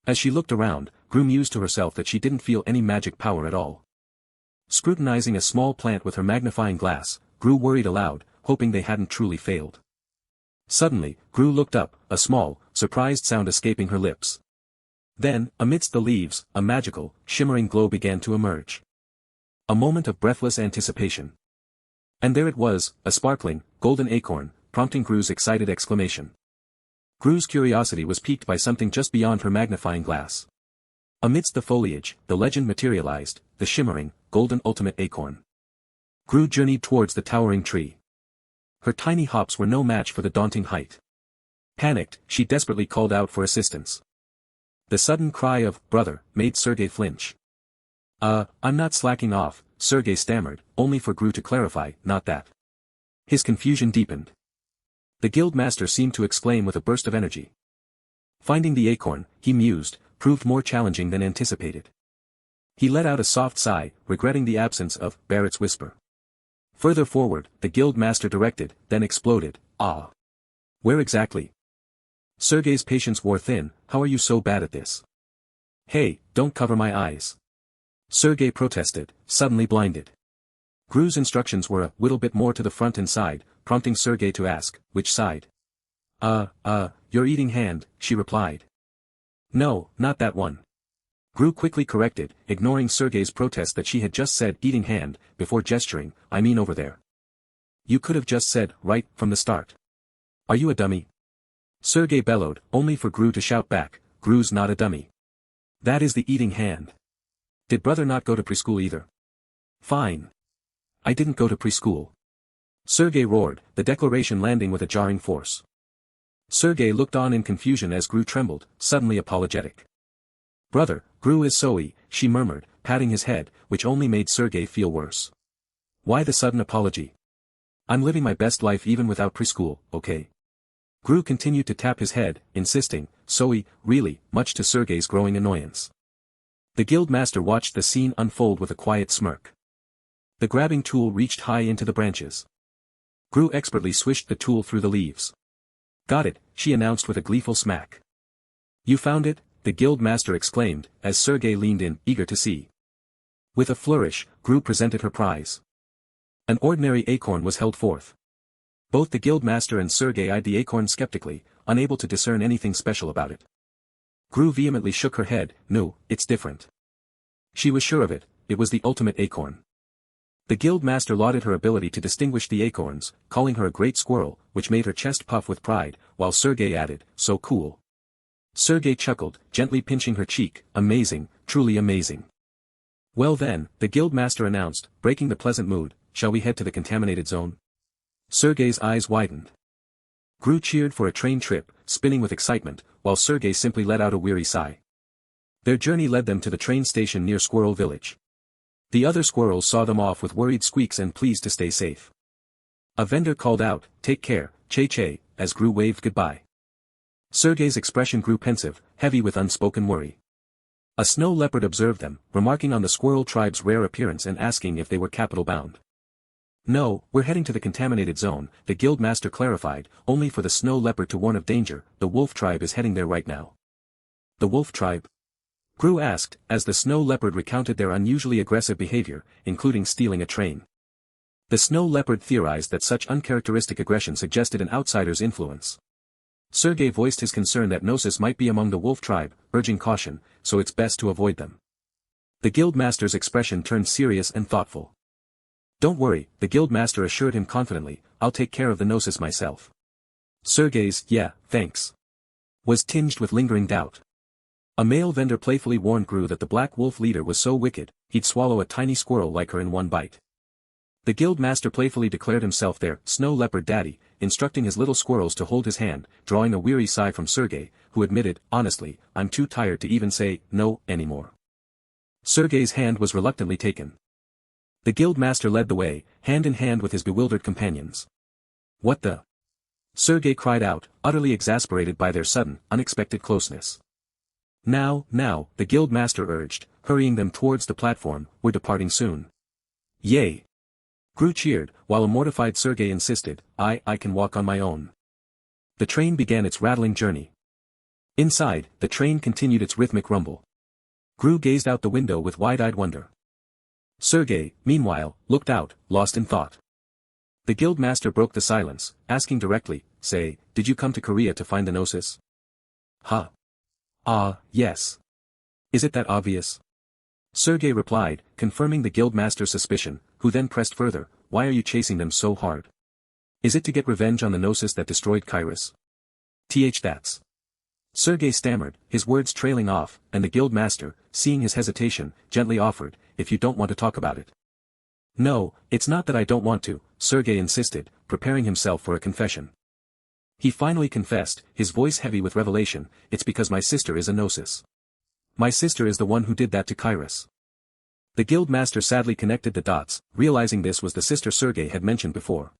As she looked around, Gru mused to herself that she didn't feel any magic power at all. Scrutinizing a small plant with her magnifying glass, Gru worried aloud, hoping they hadn't truly failed. Suddenly, Gru looked up, a small, surprised sound escaping her lips. Then, amidst the leaves, a magical, shimmering glow began to emerge. A moment of breathless anticipation. And there it was, a sparkling, golden acorn, prompting Gru's excited exclamation. Gru's curiosity was piqued by something just beyond her magnifying glass. Amidst the foliage, the legend materialized, the shimmering, golden ultimate acorn. Gru journeyed towards the towering tree. Her tiny hops were no match for the daunting height. Panicked, she desperately called out for assistance. The sudden cry of, "Brother," made Sergei flinch. I'm not slacking off," Sergei stammered, only for Gru to clarify, "not that." His confusion deepened. The guildmaster seemed to exclaim with a burst of energy. Finding the acorn, he mused, proved more challenging than anticipated. He let out a soft sigh, regretting the absence of Barrett's whisper. Further forward, the guildmaster directed, then exploded, "Ah! Where exactly?" Sergei's patience wore thin. "How are you so bad at this?" "Hey, don't cover my eyes," Sergei protested, suddenly blinded. Gru's instructions were a little bit more to the front and side, prompting Sergei to ask, "Which side?" Your eating hand," she replied. "No, not that one." Gru quickly corrected, ignoring Sergei's protest that she had just said eating hand, before gesturing, "I mean over there." "You could have just said, right, from the start. Are you a dummy?" Sergei bellowed, only for Gru to shout back, "Gru's not a dummy. That is the eating hand. Did brother not go to preschool either?" "Fine. I didn't go to preschool," Sergei roared, the declaration landing with a jarring force. Sergei looked on in confusion as Gru trembled, suddenly apologetic. "Brother, Gru is Zoe," she murmured, patting his head, which only made Sergei feel worse. "Why the sudden apology? I'm living my best life even without preschool, okay?" Gru continued to tap his head, insisting, "Zoe, really," much to Sergei's growing annoyance. The guildmaster watched the scene unfold with a quiet smirk. The grabbing tool reached high into the branches. Gru expertly swished the tool through the leaves. "Got it," she announced with a gleeful smack. "You found it?" the guildmaster exclaimed, as Sergei leaned in, eager to see. With a flourish, Gru presented her prize. An ordinary acorn was held forth. Both the guildmaster and Sergei eyed the acorn skeptically, unable to discern anything special about it. Gru vehemently shook her head, "No, it's different." She was sure of it, it was the ultimate acorn. The guildmaster lauded her ability to distinguish the acorns, calling her a great squirrel, which made her chest puff with pride, while Sergei added, "So cool." Sergei chuckled, gently pinching her cheek, "Amazing, truly amazing." "Well then," the guildmaster announced, breaking the pleasant mood, "shall we head to the contaminated zone?" Sergei's eyes widened. Gru cheered for a train trip, spinning with excitement, while Sergei simply let out a weary sigh. Their journey led them to the train station near Squirrel Village. The other squirrels saw them off with worried squeaks and pleas to stay safe. A vendor called out, "Take care, Che-Che," as Gru waved goodbye. Sergei's expression grew pensive, heavy with unspoken worry. A snow leopard observed them, remarking on the squirrel tribe's rare appearance and asking if they were capital-bound. "No, we're heading to the contaminated zone," the guildmaster clarified, only for the snow leopard to warn of danger. "The wolf tribe is heading there right now." "The wolf tribe?" Gru asked, as the snow leopard recounted their unusually aggressive behavior, including stealing a train. The snow leopard theorized that such uncharacteristic aggression suggested an outsider's influence. Sergei voiced his concern that Gnosis might be among the wolf tribe, urging caution, so it's best to avoid them. The guildmaster's expression turned serious and thoughtful. "Don't worry," the guildmaster assured him confidently, "I'll take care of the Gnosis myself." Sergei's, "Yeah, thanks," was tinged with lingering doubt. A male vendor playfully warned Gru that the black wolf leader was so wicked, he'd swallow a tiny squirrel like her in one bite. The guildmaster playfully declared himself their snow leopard daddy, instructing his little squirrels to hold his hand, drawing a weary sigh from Sergei, who admitted, "Honestly, I'm too tired to even say no anymore." Sergei's hand was reluctantly taken. The guildmaster led the way, hand in hand with his bewildered companions. "What the?" Sergei cried out, utterly exasperated by their sudden, unexpected closeness. Now, the guildmaster urged, hurrying them towards the platform, "We're departing soon." "Yay!" Gru cheered, while a mortified Sergei insisted, I can walk on my own." The train began its rattling journey. Inside, the train continued its rhythmic rumble. Gru gazed out the window with wide-eyed wonder. Sergei, meanwhile, looked out, lost in thought. The guildmaster broke the silence, asking directly, "Say, did you come to Korea to find the Gnosis?" "Huh. Yes. Is it that obvious?" Sergei replied, confirming the guildmaster's suspicion, who then pressed further, "Why are you chasing them so hard? Is it to get revenge on the Gnosis that destroyed Kairos?" That's. Sergei stammered, his words trailing off, and the guildmaster, seeing his hesitation, gently offered, "If you don't want to talk about it." "No, it's not that I don't want to," Sergei insisted, preparing himself for a confession. He finally confessed, his voice heavy with revelation, "It's because my sister is a Gnosis." My sister is the one who did that to Kairos. The guild master sadly connected the dots, realizing this was the sister Sergei had mentioned before.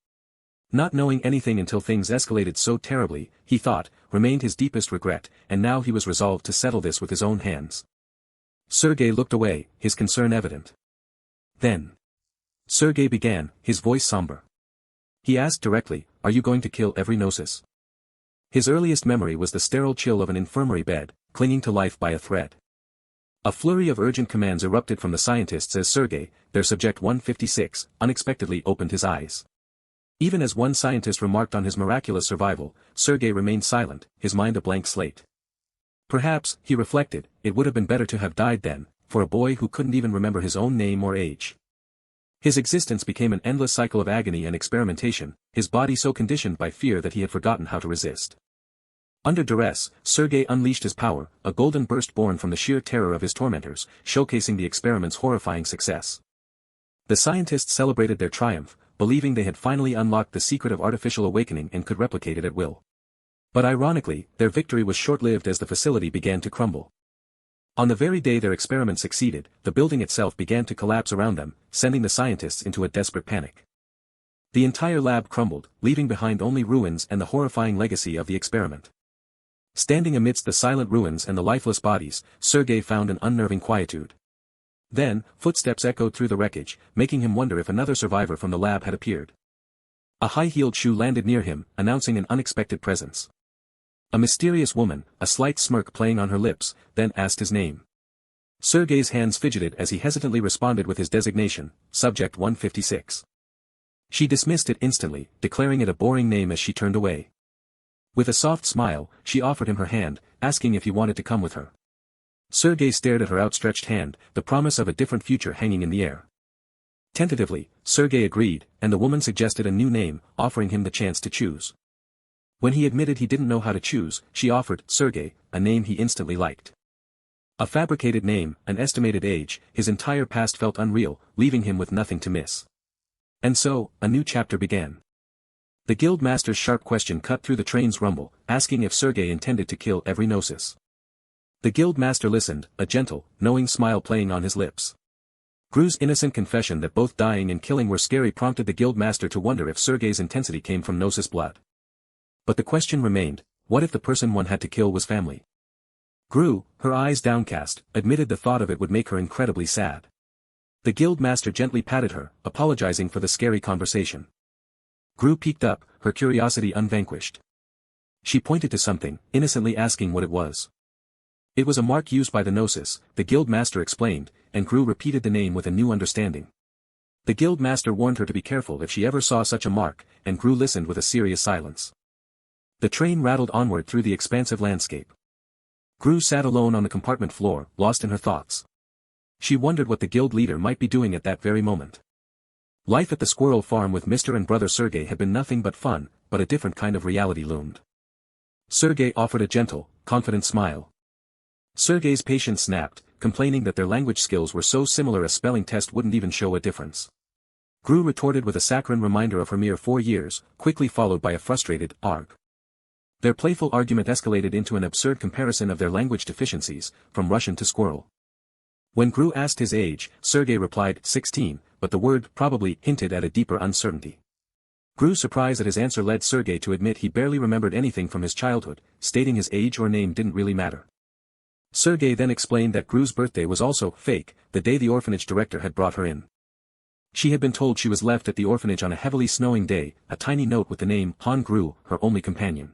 Not knowing anything until things escalated so terribly, he thought, remained his deepest regret, and now he was resolved to settle this with his own hands. Sergei looked away, his concern evident. Then Sergei began, his voice somber. He asked directly, "Are you going to kill every Gnosis?" His earliest memory was the sterile chill of an infirmary bed, clinging to life by a thread. A flurry of urgent commands erupted from the scientists as Sergei, their subject 156, unexpectedly opened his eyes. Even as one scientist remarked on his miraculous survival, Sergei remained silent, his mind a blank slate. Perhaps, he reflected, it would have been better to have died then, for a boy who couldn't even remember his own name or age. His existence became an endless cycle of agony and experimentation, his body so conditioned by fear that he had forgotten how to resist. Under duress, Sergei unleashed his power, a golden burst born from the sheer terror of his tormentors, showcasing the experiment's horrifying success. The scientists celebrated their triumph, believing they had finally unlocked the secret of artificial awakening and could replicate it at will. But ironically, their victory was short-lived as the facility began to crumble. On the very day their experiment succeeded, the building itself began to collapse around them, sending the scientists into a desperate panic. The entire lab crumbled, leaving behind only ruins and the horrifying legacy of the experiment. Standing amidst the silent ruins and the lifeless bodies, Sergei found an unnerving quietude. Then, footsteps echoed through the wreckage, making him wonder if another survivor from the lab had appeared. A high-heeled shoe landed near him, announcing an unexpected presence. A mysterious woman, a slight smirk playing on her lips, then asked his name. Sergei's hands fidgeted as he hesitantly responded with his designation, Subject 156. She dismissed it instantly, declaring it a boring name as she turned away. With a soft smile, she offered him her hand, asking if he wanted to come with her. Sergei stared at her outstretched hand, the promise of a different future hanging in the air. Tentatively, Sergei agreed, and the woman suggested a new name, offering him the chance to choose. When he admitted he didn't know how to choose, she offered, Sergei, a name he instantly liked. A fabricated name, an estimated age, his entire past felt unreal, leaving him with nothing to miss. And so, a new chapter began. The guild master's sharp question cut through the train's rumble, asking if Sergei intended to kill every Gnosis. The guild master listened, a gentle, knowing smile playing on his lips. Gru's innocent confession that both dying and killing were scary prompted the guild master to wonder if Sergei's intensity came from Gnosis blood. But the question remained, what if the person one had to kill was family? Gru, her eyes downcast, admitted the thought of it would make her incredibly sad. The guild master gently patted her, apologizing for the scary conversation. Gru peeked up, her curiosity unvanquished. She pointed to something, innocently asking what it was. It was a mark used by the Gnosis, the guild master explained, and Gru repeated the name with a new understanding. The guild master warned her to be careful if she ever saw such a mark, and Gru listened with a serious silence. The train rattled onward through the expansive landscape. Gru sat alone on the compartment floor, lost in her thoughts. She wondered what the guild leader might be doing at that very moment. Life at the squirrel farm with Mr. and brother Sergei had been nothing but fun, but a different kind of reality loomed. Sergei offered a gentle, confident smile. Sergei's patience snapped, complaining that their language skills were so similar a spelling test wouldn't even show a difference. Gru retorted with a saccharine reminder of her mere 4 years, quickly followed by a frustrated, arg. Their playful argument escalated into an absurd comparison of their language deficiencies, from Russian to squirrel. When Gru asked his age, Sergei replied, 16, but the word probably hinted at a deeper uncertainty. Gru's surprise at his answer led Sergei to admit he barely remembered anything from his childhood, stating his age or name didn't really matter. Sergei then explained that Gru's birthday was also fake, the day the orphanage director had brought her in. She had been told she was left at the orphanage on a heavily snowing day, a tiny note with the name Han Gru, her only companion.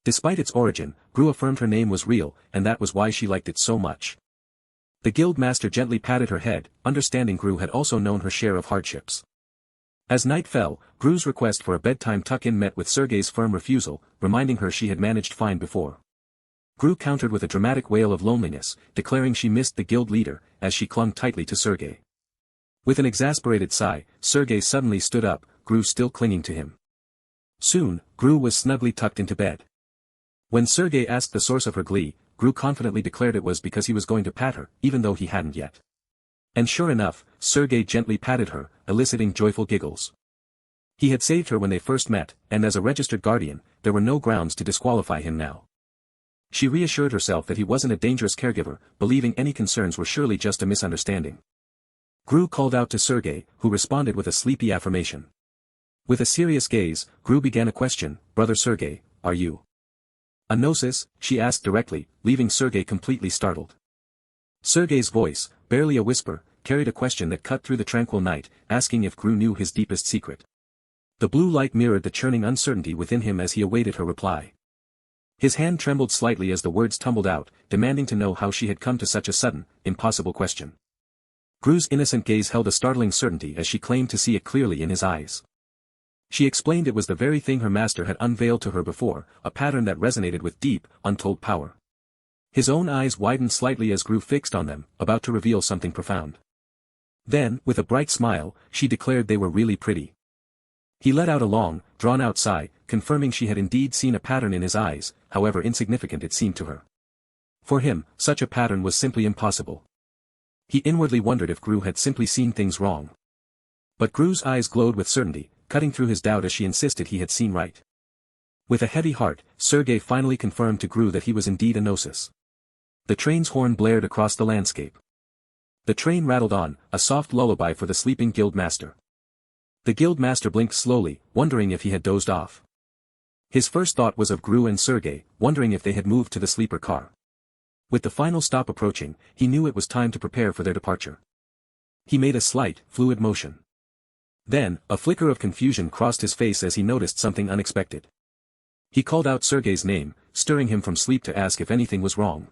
Despite its origin, Gru affirmed her name was real, and that was why she liked it so much. The guild master gently patted her head, understanding Gru had also known her share of hardships. As night fell, Gru's request for a bedtime tuck-in met with Sergei's firm refusal, reminding her she had managed fine before. Gru countered with a dramatic wail of loneliness, declaring she missed the guild leader, as she clung tightly to Sergei. With an exasperated sigh, Sergei suddenly stood up, Gru still clinging to him. Soon, Gru was snugly tucked into bed. When Sergei asked the source of her glee, Gru confidently declared it was because he was going to pat her, even though he hadn't yet. And sure enough, Sergei gently patted her, eliciting joyful giggles. He had saved her when they first met, and as a registered guardian, there were no grounds to disqualify him now. She reassured herself that he wasn't a dangerous caregiver, believing any concerns were surely just a misunderstanding. Gru called out to Sergei, who responded with a sleepy affirmation. With a serious gaze, Gru began a question. Brother Sergei, are you a gnosis? She asked directly, leaving Sergei completely startled. Sergei's voice, barely a whisper, carried a question that cut through the tranquil night, asking if Gru knew his deepest secret. The blue light mirrored the churning uncertainty within him as he awaited her reply. His hand trembled slightly as the words tumbled out, demanding to know how she had come to such a sudden, impossible question. Gru's innocent gaze held a startling certainty as she claimed to see it clearly in his eyes. She explained it was the very thing her master had unveiled to her before, a pattern that resonated with deep, untold power. His own eyes widened slightly as Gru fixed on them, about to reveal something profound. Then, with a bright smile, she declared they were really pretty. He let out a long, drawn-out sigh, confirming she had indeed seen a pattern in his eyes, however insignificant it seemed to her. For him, such a pattern was simply impossible. He inwardly wondered if Gru had simply seen things wrong. But Gru's eyes glowed with certainty, cutting through his doubt as she insisted he had seen right. With a heavy heart, Sergei finally confirmed to Gru that he was indeed a gnosis. The train's horn blared across the landscape. The train rattled on, a soft lullaby for the sleeping guild master. The guild master blinked slowly, wondering if he had dozed off. His first thought was of Gru and Sergei, wondering if they had moved to the sleeper car. With the final stop approaching, he knew it was time to prepare for their departure. He made a slight, fluid motion. Then, a flicker of confusion crossed his face as he noticed something unexpected. He called out Sergei's name, stirring him from sleep to ask if anything was wrong.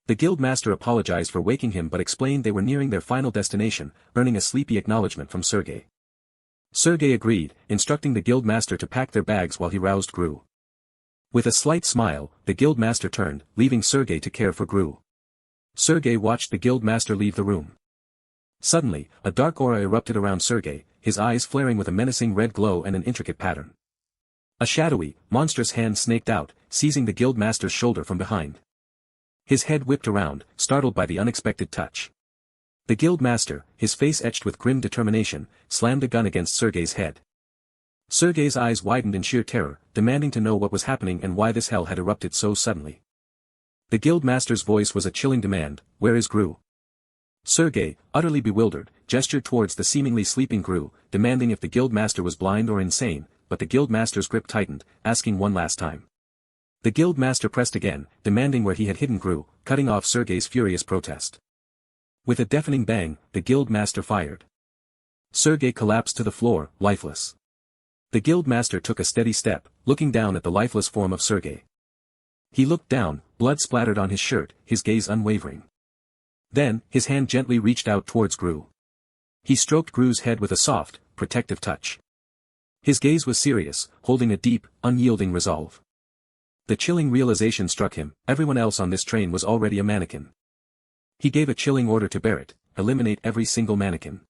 The guild master apologized for waking him but explained they were nearing their final destination, earning a sleepy acknowledgement from Sergei. Sergei agreed, instructing the guild master to pack their bags while he roused Gru. With a slight smile, the guild master turned, leaving Sergei to care for Gru. Sergei watched the guild master leave the room. Suddenly, a dark aura erupted around Sergei, his eyes flaring with a menacing red glow and an intricate pattern. A shadowy, monstrous hand snaked out, seizing the guild master's shoulder from behind. His head whipped around, startled by the unexpected touch. The guild master, his face etched with grim determination, slammed the gun against Sergei's head. Sergei's eyes widened in sheer terror, demanding to know what was happening and why this hell had erupted so suddenly. The guild master's voice was a chilling demand. Where is Gru? Sergei, utterly bewildered, gestured towards the seemingly sleeping Gru, demanding if the guild master was blind or insane, but the guild master's grip tightened, asking one last time. The guild master pressed again, demanding where he had hidden Gru, cutting off Sergei's furious protest. With a deafening bang, the guild master fired. Sergei collapsed to the floor, lifeless. The guild master took a steady step, looking down at the lifeless form of Sergei. He looked down, blood splattered on his shirt, his gaze unwavering. Then, his hand gently reached out towards Gru. He stroked Gru's head with a soft, protective touch. His gaze was serious, holding a deep, unyielding resolve. The chilling realization struck him, everyone else on this train was already a mannequin. He gave a chilling order to Barrett, eliminate every single mannequin.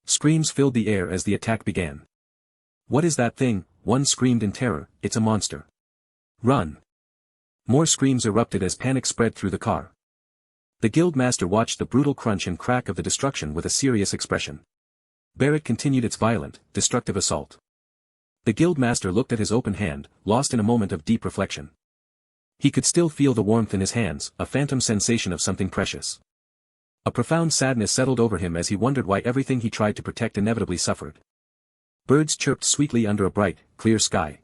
Screams filled the air as the attack began. What is that thing? One screamed in terror. It's a monster. Run. More screams erupted as panic spread through the car. The guild master watched the brutal crunch and crack of the destruction with a serious expression. Barrett continued its violent, destructive assault. The guild master looked at his open hand, lost in a moment of deep reflection. He could still feel the warmth in his hands, a phantom sensation of something precious. A profound sadness settled over him as he wondered why everything he tried to protect inevitably suffered. Birds chirped sweetly under a bright, clear sky.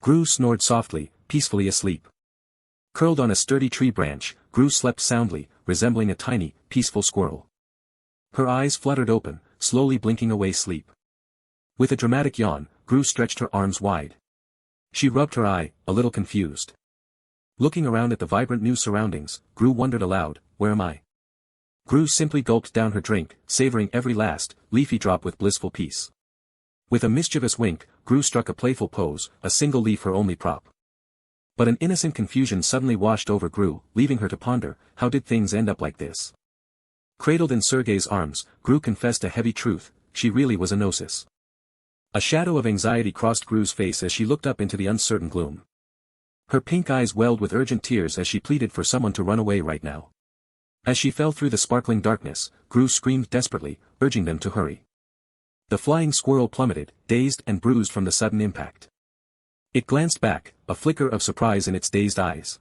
Gru snored softly, peacefully asleep. Curled on a sturdy tree branch, Gru slept soundly, resembling a tiny, peaceful squirrel. Her eyes fluttered open, slowly blinking away sleep. With a dramatic yawn, Gru stretched her arms wide. She rubbed her eye, a little confused. Looking around at the vibrant new surroundings, Gru wondered aloud, where am I? Gru simply gulped down her drink, savoring every last, leafy drop with blissful peace. With a mischievous wink, Gru struck a playful pose, a single leaf her only prop. But an innocent confusion suddenly washed over Gru, leaving her to ponder, how did things end up like this? Cradled in Sergei's arms, Gru confessed a heavy truth, she really was a gnosis. A shadow of anxiety crossed Gru's face as she looked up into the uncertain gloom. Her pink eyes welled with urgent tears as she pleaded for someone to run away right now. As she fell through the sparkling darkness, Gru screamed desperately, urging them to hurry. The flying squirrel plummeted, dazed and bruised from the sudden impact. It glanced back, a flicker of surprise in its dazed eyes.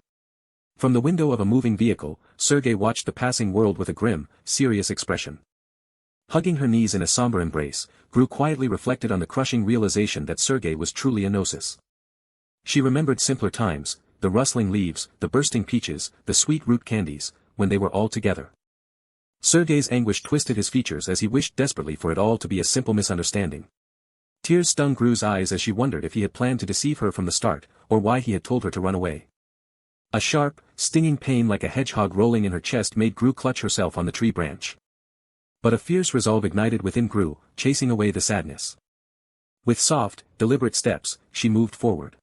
From the window of a moving vehicle, Sergei watched the passing world with a grim, serious expression. Hugging her knees in a somber embrace, Gru quietly reflected on the crushing realization that Sergei was truly a gnosis. She remembered simpler times, the rustling leaves, the bursting peaches, the sweet root candies, when they were all together. Sergei's anguish twisted his features as he wished desperately for it all to be a simple misunderstanding. Tears stung Gru's eyes as she wondered if he had planned to deceive her from the start, or why he had told her to run away. A sharp, stinging pain like a hedgehog rolling in her chest made Gru clutch herself on the tree branch. But a fierce resolve ignited within Gru, chasing away the sadness. With soft, deliberate steps, she moved forward.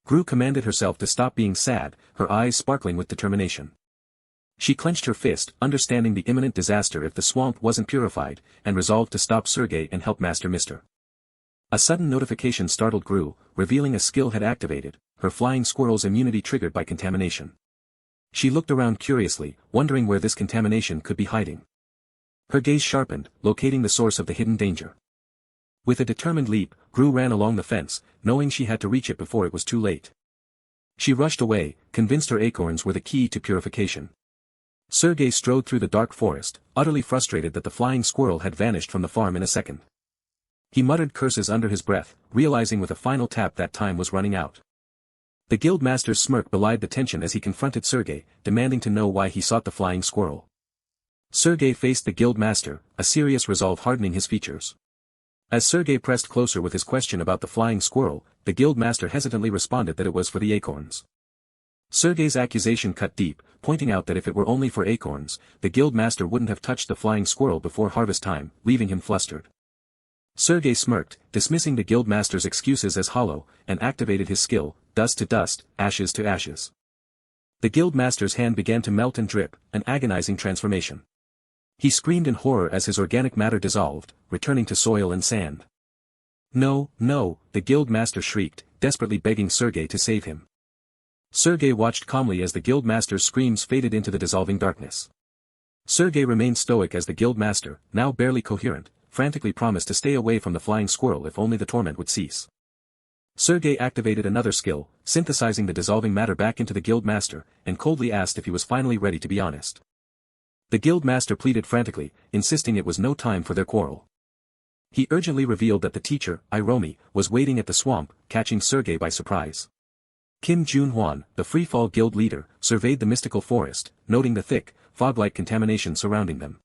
Gru commanded herself to stop being sad, her eyes sparkling with determination. She clenched her fist, understanding the imminent disaster if the swamp wasn't purified, and resolved to stop Sergei and help Master Mr. A sudden notification startled Gru, revealing a skill had activated, her flying squirrel's immunity triggered by contamination. She looked around curiously, wondering where this contamination could be hiding. Her gaze sharpened, locating the source of the hidden danger. With a determined leap, Gru ran along the fence, knowing she had to reach it before it was too late. She rushed away, convinced her acorns were the key to purification. Sergei strode through the dark forest, utterly frustrated that the flying squirrel had vanished from the farm in a second. He muttered curses under his breath, realizing with a final tap that time was running out. The guildmaster's smirk belied the tension as he confronted Sergei, demanding to know why he sought the flying squirrel. Sergei faced the guildmaster, a serious resolve hardening his features. As Sergei pressed closer with his question about the flying squirrel, the guildmaster hesitantly responded that it was for the acorns. Sergei's accusation cut deep, pointing out that if it were only for acorns, the guildmaster wouldn't have touched the flying squirrel before harvest time, leaving him flustered. Sergei smirked, dismissing the guildmaster's excuses as hollow, and activated his skill, dust to dust, ashes to ashes. The guildmaster's hand began to melt and drip, an agonizing transformation. He screamed in horror as his organic matter dissolved, returning to soil and sand. No, no, the guildmaster shrieked, desperately begging Sergei to save him. Sergei watched calmly as the guildmaster's screams faded into the dissolving darkness. Sergei remained stoic as the guildmaster, now barely coherent, frantically promised to stay away from the flying squirrel if only the torment would cease. Sergei activated another skill, synthesizing the dissolving matter back into the guildmaster, and coldly asked if he was finally ready to be honest. The guildmaster pleaded frantically, insisting it was no time for their quarrel. He urgently revealed that the teacher, Iromi, was waiting at the swamp, catching Sergei by surprise. Kim Jun-hwan, the Freefall Guild leader, surveyed the mystical forest, noting the thick, fog-like contamination surrounding them.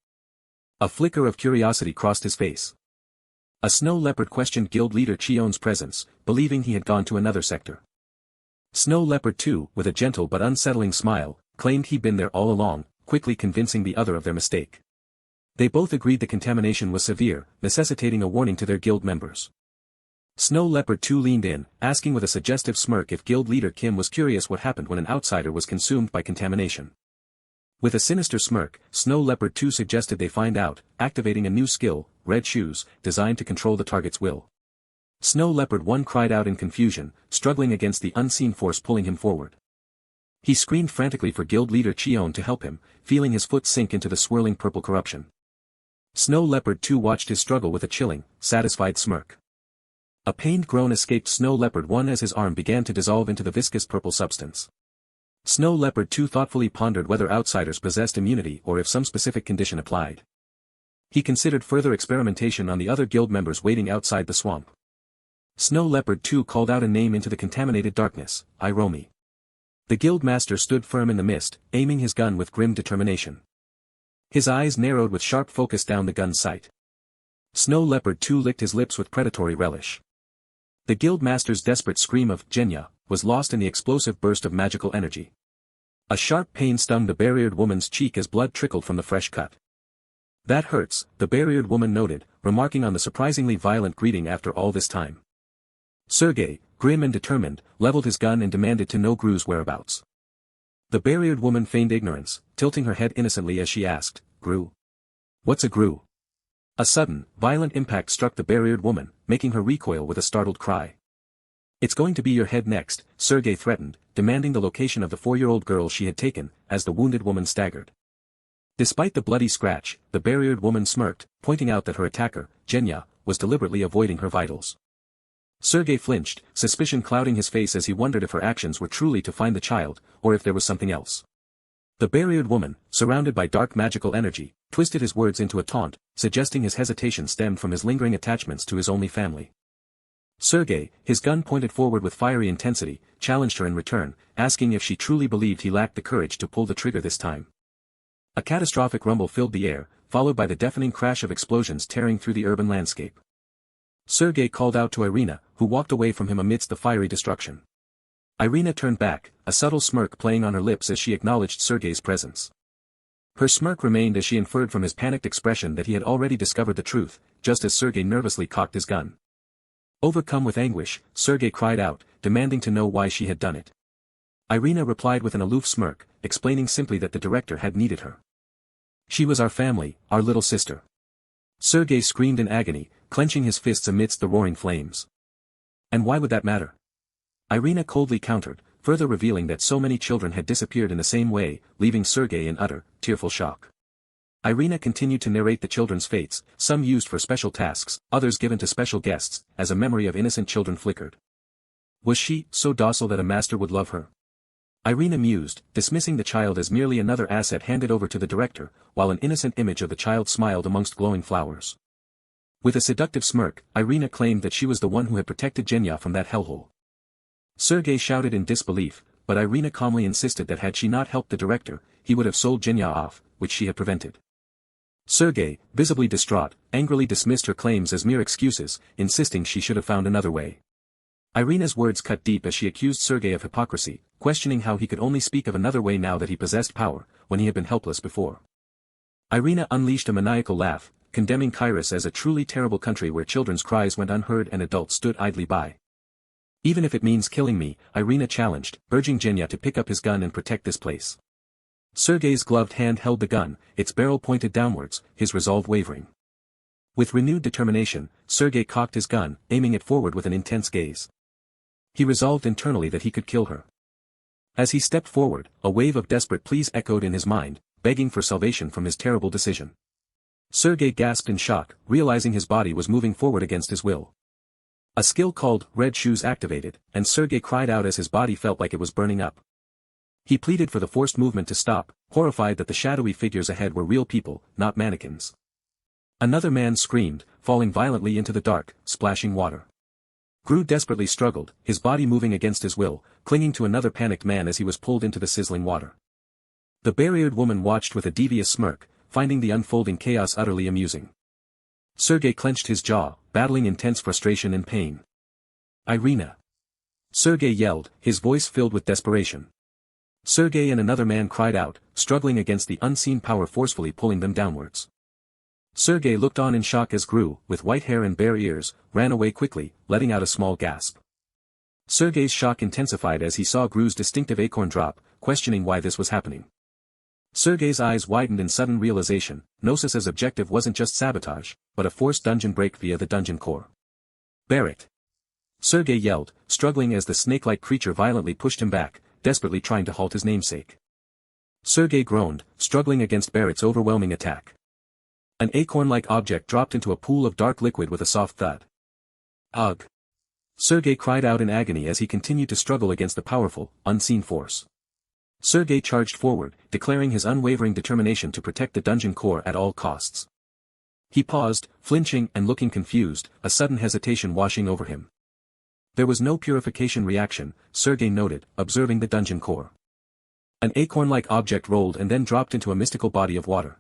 A flicker of curiosity crossed his face. A snow leopard questioned guild leader Chion's presence, believing he had gone to another sector. Snow leopard too, with a gentle but unsettling smile, claimed he'd been there all along, quickly convincing the other of their mistake. They both agreed the contamination was severe, necessitating a warning to their guild members. Snow Leopard 2 leaned in, asking with a suggestive smirk if guild leader Kim was curious what happened when an outsider was consumed by contamination. With a sinister smirk, Snow Leopard 2 suggested they find out, activating a new skill, Red Shoes, designed to control the target's will. Snow Leopard 1 cried out in confusion, struggling against the unseen force pulling him forward. He screamed frantically for guild leader Chion to help him, feeling his foot sink into the swirling purple corruption. Snow Leopard 2 watched his struggle with a chilling, satisfied smirk. A pained groan escaped Snow Leopard 1 as his arm began to dissolve into the viscous purple substance. Snow Leopard 2 thoughtfully pondered whether outsiders possessed immunity or if some specific condition applied. He considered further experimentation on the other guild members waiting outside the swamp. Snow Leopard 2 called out a name into the contaminated darkness, Iromi. The guild master stood firm in the mist, aiming his gun with grim determination. His eyes narrowed with sharp focus down the gun's sight. Snow Leopard 2 licked his lips with predatory relish. The guild master's desperate scream of Genya was lost in the explosive burst of magical energy. A sharp pain stung the barriered woman's cheek as blood trickled from the fresh cut. That hurts, the barriered woman noted, remarking on the surprisingly violent greeting after all this time. Sergei, grim and determined, leveled his gun and demanded to know Gru's whereabouts. The barriered woman feigned ignorance, tilting her head innocently as she asked, Gru? What's a Gru? A sudden, violent impact struck the barriered woman, making her recoil with a startled cry. It's going to be your head next, Sergei threatened, demanding the location of the 4-year-old girl she had taken, as the wounded woman staggered. Despite the bloody scratch, the barriered woman smirked, pointing out that her attacker, Genya, was deliberately avoiding her vitals. Sergei flinched, suspicion clouding his face as he wondered if her actions were truly to find the child, or if there was something else. The barriered woman, surrounded by dark magical energy, twisted his words into a taunt, suggesting his hesitation stemmed from his lingering attachments to his only family. Sergei, his gun pointed forward with fiery intensity, challenged her in return, asking if she truly believed he lacked the courage to pull the trigger this time. A catastrophic rumble filled the air, followed by the deafening crash of explosions tearing through the urban landscape. Sergei called out to Irina, who walked away from him amidst the fiery destruction. Irina turned back, a subtle smirk playing on her lips as she acknowledged Sergei's presence. Her smirk remained as she inferred from his panicked expression that he had already discovered the truth, just as Sergei nervously cocked his gun. Overcome with anguish, Sergei cried out, demanding to know why she had done it. Irina replied with an aloof smirk, explaining simply that the director had needed her. She was our family, our little sister. Sergei screamed in agony, clenching his fists amidst the roaring flames. And why would that matter? Irina coldly countered, further revealing that so many children had disappeared in the same way, leaving Sergei in utter, tearful shock. Irina continued to narrate the children's fates, some used for special tasks, others given to special guests, as a memory of innocent children flickered. Was she so docile that a master would love her? Irina mused, dismissing the child as merely another asset handed over to the director, while an innocent image of the child smiled amongst glowing flowers. With a seductive smirk, Irina claimed that she was the one who had protected Genya from that hellhole. Sergei shouted in disbelief, but Irina calmly insisted that had she not helped the director, he would have sold Genya off, which she had prevented. Sergei, visibly distraught, angrily dismissed her claims as mere excuses, insisting she should have found another way. Irina's words cut deep as she accused Sergei of hypocrisy, questioning how he could only speak of another way now that he possessed power, when he had been helpless before. Irina unleashed a maniacal laugh, condemning Kairos as a truly terrible country where children's cries went unheard and adults stood idly by. Even if it means killing me, Irina challenged, urging Genya to pick up his gun and protect this place. Sergei's gloved hand held the gun, its barrel pointed downwards, his resolve wavering. With renewed determination, Sergei cocked his gun, aiming it forward with an intense gaze. He resolved internally that he could kill her. As he stepped forward, a wave of desperate pleas echoed in his mind, begging for salvation from his terrible decision. Sergei gasped in shock, realizing his body was moving forward against his will. A skill called Red Shoes activated, and Sergei cried out as his body felt like it was burning up. He pleaded for the forced movement to stop, horrified that the shadowy figures ahead were real people, not mannequins. Another man screamed, falling violently into the dark, splashing water. Gru desperately struggled, his body moving against his will, clinging to another panicked man as he was pulled into the sizzling water. The barriered woman watched with a devious smirk, finding the unfolding chaos utterly amusing. Sergei clenched his jaw, battling intense frustration and pain. Irina! Sergei yelled, his voice filled with desperation. Sergei and another man cried out, struggling against the unseen power forcefully pulling them downwards. Sergei looked on in shock as Gru, with white hair and bare ears, ran away quickly, letting out a small gasp. Sergei's shock intensified as he saw Gru's distinctive acorn drop, questioning why this was happening. Sergei's eyes widened in sudden realization, Gnosis's objective wasn't just sabotage, but a forced dungeon break via the dungeon core. Barret! Sergei yelled, struggling as the snake-like creature violently pushed him back, desperately trying to halt his namesake. Sergei groaned, struggling against Barrett's overwhelming attack. An acorn-like object dropped into a pool of dark liquid with a soft thud. Ugh! Sergei cried out in agony as he continued to struggle against the powerful, unseen force. Sergei charged forward, declaring his unwavering determination to protect the dungeon core at all costs. He paused, flinching and looking confused, a sudden hesitation washing over him. There was no purification reaction, Sergei noted, observing the dungeon core. An acorn-like object rolled and then dropped into a mystical body of water.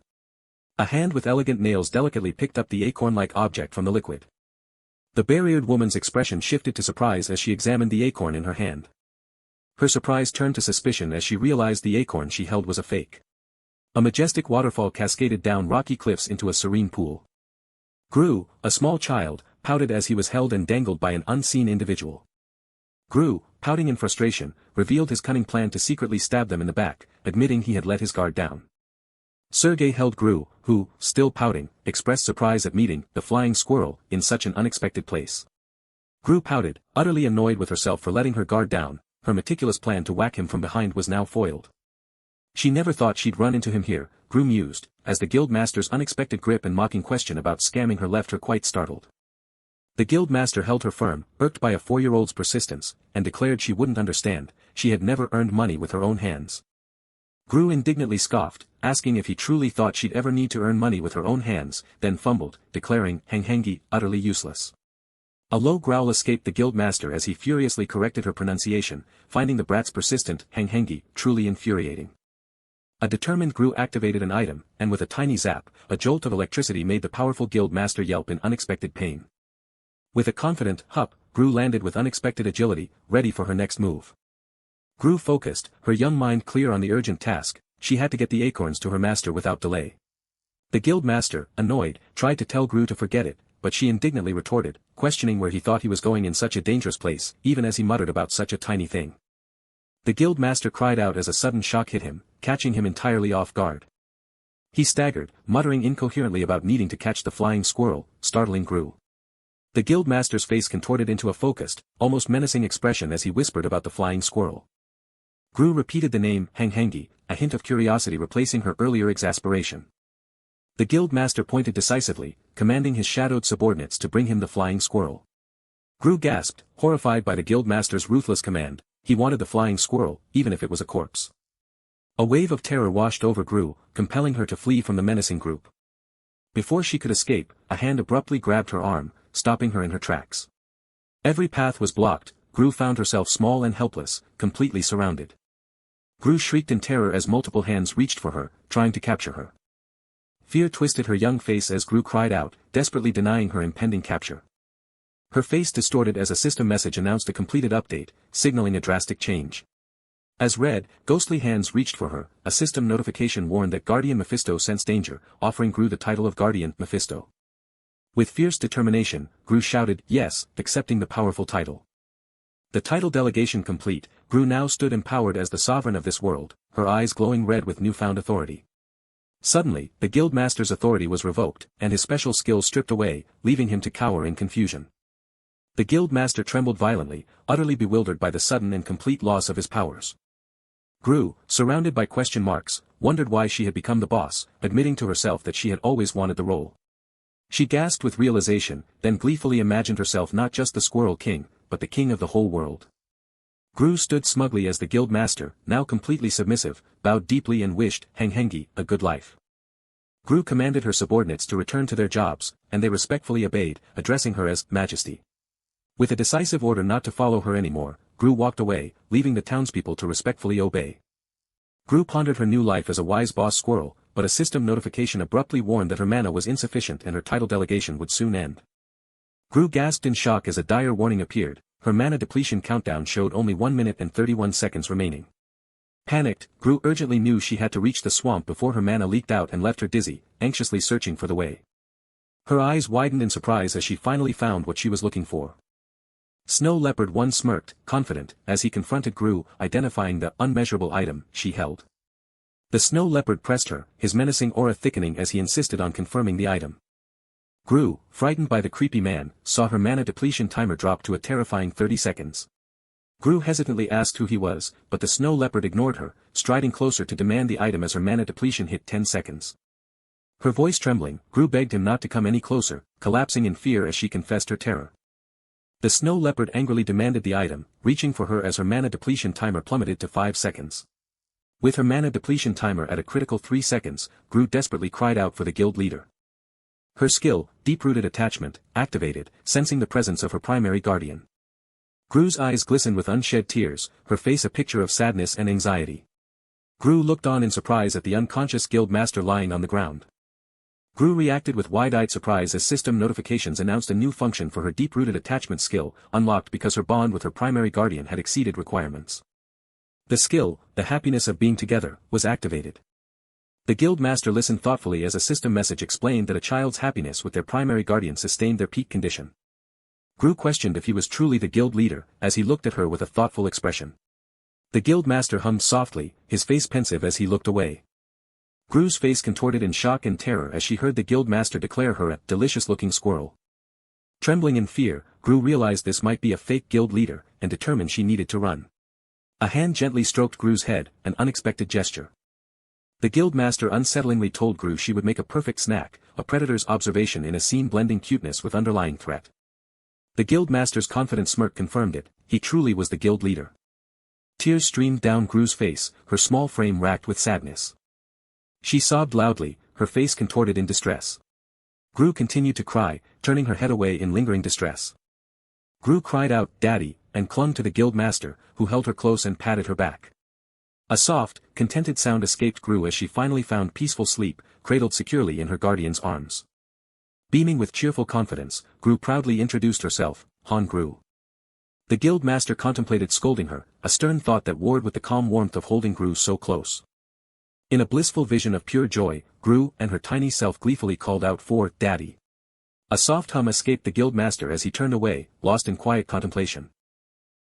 A hand with elegant nails delicately picked up the acorn-like object from the liquid. The barriered woman's expression shifted to surprise as she examined the acorn in her hand. Her surprise turned to suspicion as she realized the acorn she held was a fake. A majestic waterfall cascaded down rocky cliffs into a serene pool. Gru, a small child, pouted as he was held and dangled by an unseen individual. Gru, pouting in frustration, revealed his cunning plan to secretly stab them in the back, admitting he had let his guard down. Sergei held Gru, who, still pouting, expressed surprise at meeting the flying squirrel in such an unexpected place. Gru pouted, utterly annoyed with herself for letting her guard down. Her meticulous plan to whack him from behind was now foiled. She never thought she'd run into him here, Gru mused, as the guildmaster's unexpected grip and mocking question about scamming her left her quite startled. The guild master held her firm, irked by a 4-year-old's persistence, and declared she wouldn't understand, she had never earned money with her own hands. Gru indignantly scoffed, asking if he truly thought she'd ever need to earn money with her own hands, then fumbled, declaring Hanghangi utterly useless. A low growl escaped the guild master as he furiously corrected her pronunciation, finding the brat's persistent Hanghangi truly infuriating. A determined Gru activated an item, and with a tiny zap, a jolt of electricity made the powerful guild master yelp in unexpected pain. With a confident hup, Gru landed with unexpected agility, ready for her next move. Gru focused, her young mind clear on the urgent task. She had to get the acorns to her master without delay. The guild master, annoyed, tried to tell Gru to forget it, but she indignantly retorted, questioning where he thought he was going in such a dangerous place, even as he muttered about such a tiny thing. The guild master cried out as a sudden shock hit him, catching him entirely off guard. He staggered, muttering incoherently about needing to catch the flying squirrel, startling Gru. The guild master's face contorted into a focused, almost menacing expression as he whispered about the flying squirrel. Gru repeated the name Hanghangi, a hint of curiosity replacing her earlier exasperation. The guild master pointed decisively, commanding his shadowed subordinates to bring him the flying squirrel. Gru gasped, horrified by the guild master's ruthless command. He wanted the flying squirrel, even if it was a corpse. A wave of terror washed over Gru, compelling her to flee from the menacing group. Before she could escape, a hand abruptly grabbed her arm, stopping her in her tracks. Every path was blocked. Gru found herself small and helpless, completely surrounded. Gru shrieked in terror as multiple hands reached for her, trying to capture her. Fear twisted her young face as Gru cried out, desperately denying her impending capture. Her face distorted as a system message announced a completed update, signaling a drastic change. As read, ghostly hands reached for her, a system notification warned that Guardian Mephisto sensed danger, offering Gru the title of Guardian Mephisto. With fierce determination, Gru shouted, yes, accepting the powerful title. The title delegation complete, Gru now stood empowered as the sovereign of this world, her eyes glowing red with newfound authority. Suddenly, the guild master's authority was revoked, and his special skills stripped away, leaving him to cower in confusion. The guild master trembled violently, utterly bewildered by the sudden and complete loss of his powers. Gru, surrounded by question marks, wondered why she had become the boss, admitting to herself that she had always wanted the role. She gasped with realization, then gleefully imagined herself not just the Squirrel King, but the king of the whole world. Gru stood smugly as the guild master, now completely submissive, bowed deeply and wished Hanghangi a good life. Gru commanded her subordinates to return to their jobs, and they respectfully obeyed, addressing her as Majesty. With a decisive order not to follow her anymore, Gru walked away, leaving the townspeople to respectfully obey. Gru pondered her new life as a wise boss squirrel, but a system notification abruptly warned that her mana was insufficient and her title delegation would soon end. Gru gasped in shock as a dire warning appeared. Her mana depletion countdown showed only 1 minute and 31 seconds remaining. Panicked, Gru urgently knew she had to reach the swamp before her mana leaked out and left her dizzy, anxiously searching for the way. Her eyes widened in surprise as she finally found what she was looking for. Snow Leopard 1 smirked, confident, as he confronted Gru, identifying the unmeasurable item she held. The Snow Leopard pressed her, his menacing aura thickening as he insisted on confirming the item. Gru, frightened by the creepy man, saw her mana depletion timer drop to a terrifying 30 seconds. Gru hesitantly asked who he was, but the Snow Leopard ignored her, striding closer to demand the item as her mana depletion hit 10 seconds. Her voice trembling, Gru begged him not to come any closer, collapsing in fear as she confessed her terror. The Snow Leopard angrily demanded the item, reaching for her as her mana depletion timer plummeted to 5 seconds. With her mana depletion timer at a critical 3 seconds, Gru desperately cried out for the guild leader. Her skill, Deep-Rooted Attachment, activated, sensing the presence of her primary guardian. Gru's eyes glistened with unshed tears, her face a picture of sadness and anxiety. Gru looked on in surprise at the unconscious guild master lying on the ground. Gru reacted with wide-eyed surprise as system notifications announced a new function for her Deep-Rooted Attachment skill, unlocked because her bond with her primary guardian had exceeded requirements. The skill, the happiness of being together, was activated. The guild master listened thoughtfully as a system message explained that a child's happiness with their primary guardian sustained their peak condition. Gru questioned if he was truly the guild leader, as he looked at her with a thoughtful expression. The guild master hummed softly, his face pensive as he looked away. Gru's face contorted in shock and terror as she heard the guild master declare her a delicious-looking squirrel. Trembling in fear, Gru realized this might be a fake guild leader, and determined she needed to run. A hand gently stroked Gru's head, an unexpected gesture. The guild master unsettlingly told Gru she would make a perfect snack, a predator's observation in a scene blending cuteness with underlying threat. The guild master's confident smirk confirmed it, he truly was the guild leader. Tears streamed down Gru's face, her small frame racked with sadness. She sobbed loudly, her face contorted in distress. Gru continued to cry, turning her head away in lingering distress. Gru cried out, "Daddy," and clung to the guild master, who held her close and patted her back. A soft, contented sound escaped Gru as she finally found peaceful sleep, cradled securely in her guardian's arms. Beaming with cheerful confidence, Gru proudly introduced herself, Han Gru. The guild master contemplated scolding her, a stern thought that warred with the calm warmth of holding Gru so close. In a blissful vision of pure joy, Gru and her tiny self gleefully called out for "Daddy." A soft hum escaped the guild master as he turned away, lost in quiet contemplation.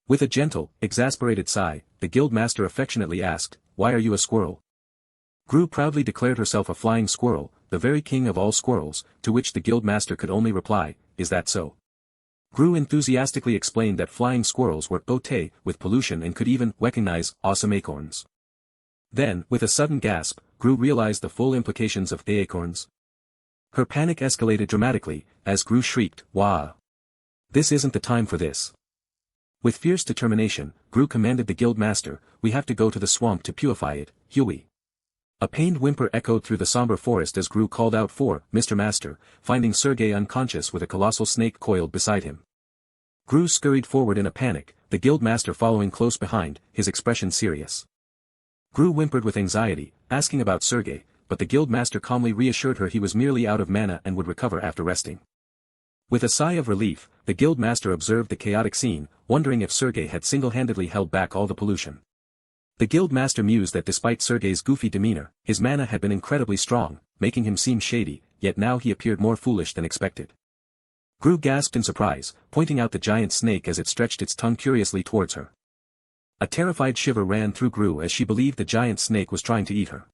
With a gentle, exasperated sigh, the guild master affectionately asked, "Why are you a squirrel?" Gru proudly declared herself a flying squirrel, the very king of all squirrels, to which the guild master could only reply, "Is that so?" Gru enthusiastically explained that flying squirrels were okay with pollution and could even recognize awesome acorns. Then, with a sudden gasp, Gru realized the full implications of the acorns. Her panic escalated dramatically, as Gru shrieked, "Wah! This isn't the time for this." With fierce determination, Gru commanded the guild master, "We have to go to the swamp to purify it, Huey." A pained whimper echoed through the somber forest as Gru called out for "Mr. Master," finding Sergei unconscious with a colossal snake coiled beside him. Gru scurried forward in a panic, the guild master following close behind, his expression serious. Gru whimpered with anxiety, asking about Sergei, but the guild master calmly reassured her he was merely out of mana and would recover after resting. With a sigh of relief, the guild master observed the chaotic scene, wondering if Sergei had single-handedly held back all the pollution. The guild master mused that despite Sergei's goofy demeanor, his mana had been incredibly strong, making him seem shady, yet now he appeared more foolish than expected. Gru gasped in surprise, pointing out the giant snake as it stretched its tongue curiously towards her. A terrified shiver ran through Gru as she believed the giant snake was trying to eat her.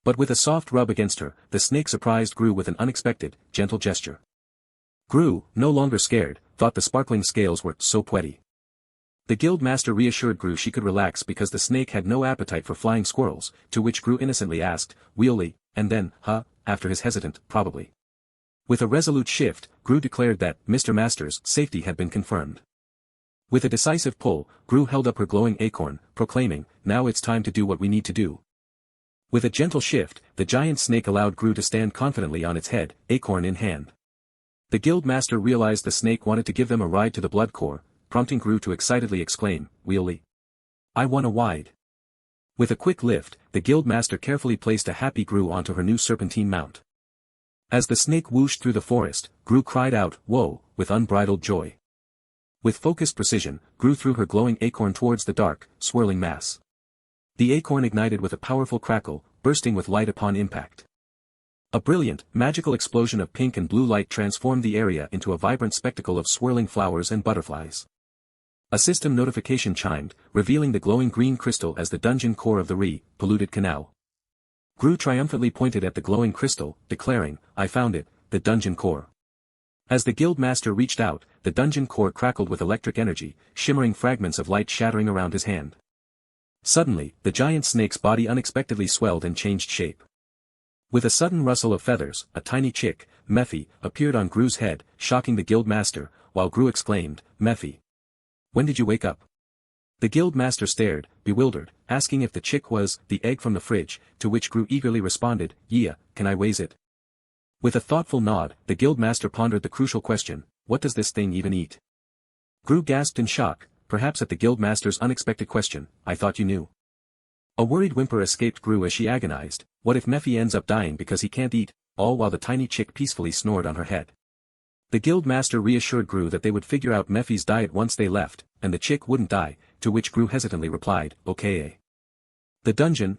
But with a soft rub against her, the snake surprised Gru with an unexpected, gentle gesture. Gru, no longer scared, thought the sparkling scales were so pretty. The guild master reassured Gru she could relax because the snake had no appetite for flying squirrels, to which Gru innocently asked, "Really?" and then, after his hesitant, "Probably." With a resolute shift, Gru declared that Mr. Master's safety had been confirmed. With a decisive pull, Gru held up her glowing acorn, proclaiming, "Now it's time to do what we need to do." With a gentle shift, the giant snake allowed Gru to stand confidently on its head, acorn in hand. The guild master realized the snake wanted to give them a ride to the blood core, prompting Gru to excitedly exclaim, "Really? I want a ride." With a quick lift, the guild master carefully placed a happy Gru onto her new serpentine mount. As the snake whooshed through the forest, Gru cried out, "Whoa," with unbridled joy. With focused precision, Gru threw her glowing acorn towards the dark, swirling mass. The acorn ignited with a powerful crackle, bursting with light upon impact. A brilliant, magical explosion of pink and blue light transformed the area into a vibrant spectacle of swirling flowers and butterflies. A system notification chimed, revealing the glowing green crystal as the dungeon core of the polluted canal. Gru triumphantly pointed at the glowing crystal, declaring, "I found it, the dungeon core." As the guild master reached out, the dungeon core crackled with electric energy, shimmering fragments of light shattering around his hand. Suddenly, the giant snake's body unexpectedly swelled and changed shape. With a sudden rustle of feathers, a tiny chick, Mephi, appeared on Gru's head, shocking the guild master, while Gru exclaimed, "Mephi, when did you wake up?" The guild master stared, bewildered, asking if the chick was the egg from the fridge, to which Gru eagerly responded, "Yeah, can I raise it?" With a thoughtful nod, the guild master pondered the crucial question, "What does this thing even eat?" Gru gasped in shock, perhaps at the guild master's unexpected question, "I thought you knew." A worried whimper escaped Gru as she agonized, what if Mephi ends up dying because he can't eat, all while the tiny chick peacefully snored on her head. The guild master reassured Gru that they would figure out Mephi's diet once they left, and the chick wouldn't die, to which Gru hesitantly replied, "Okay." The dungeon,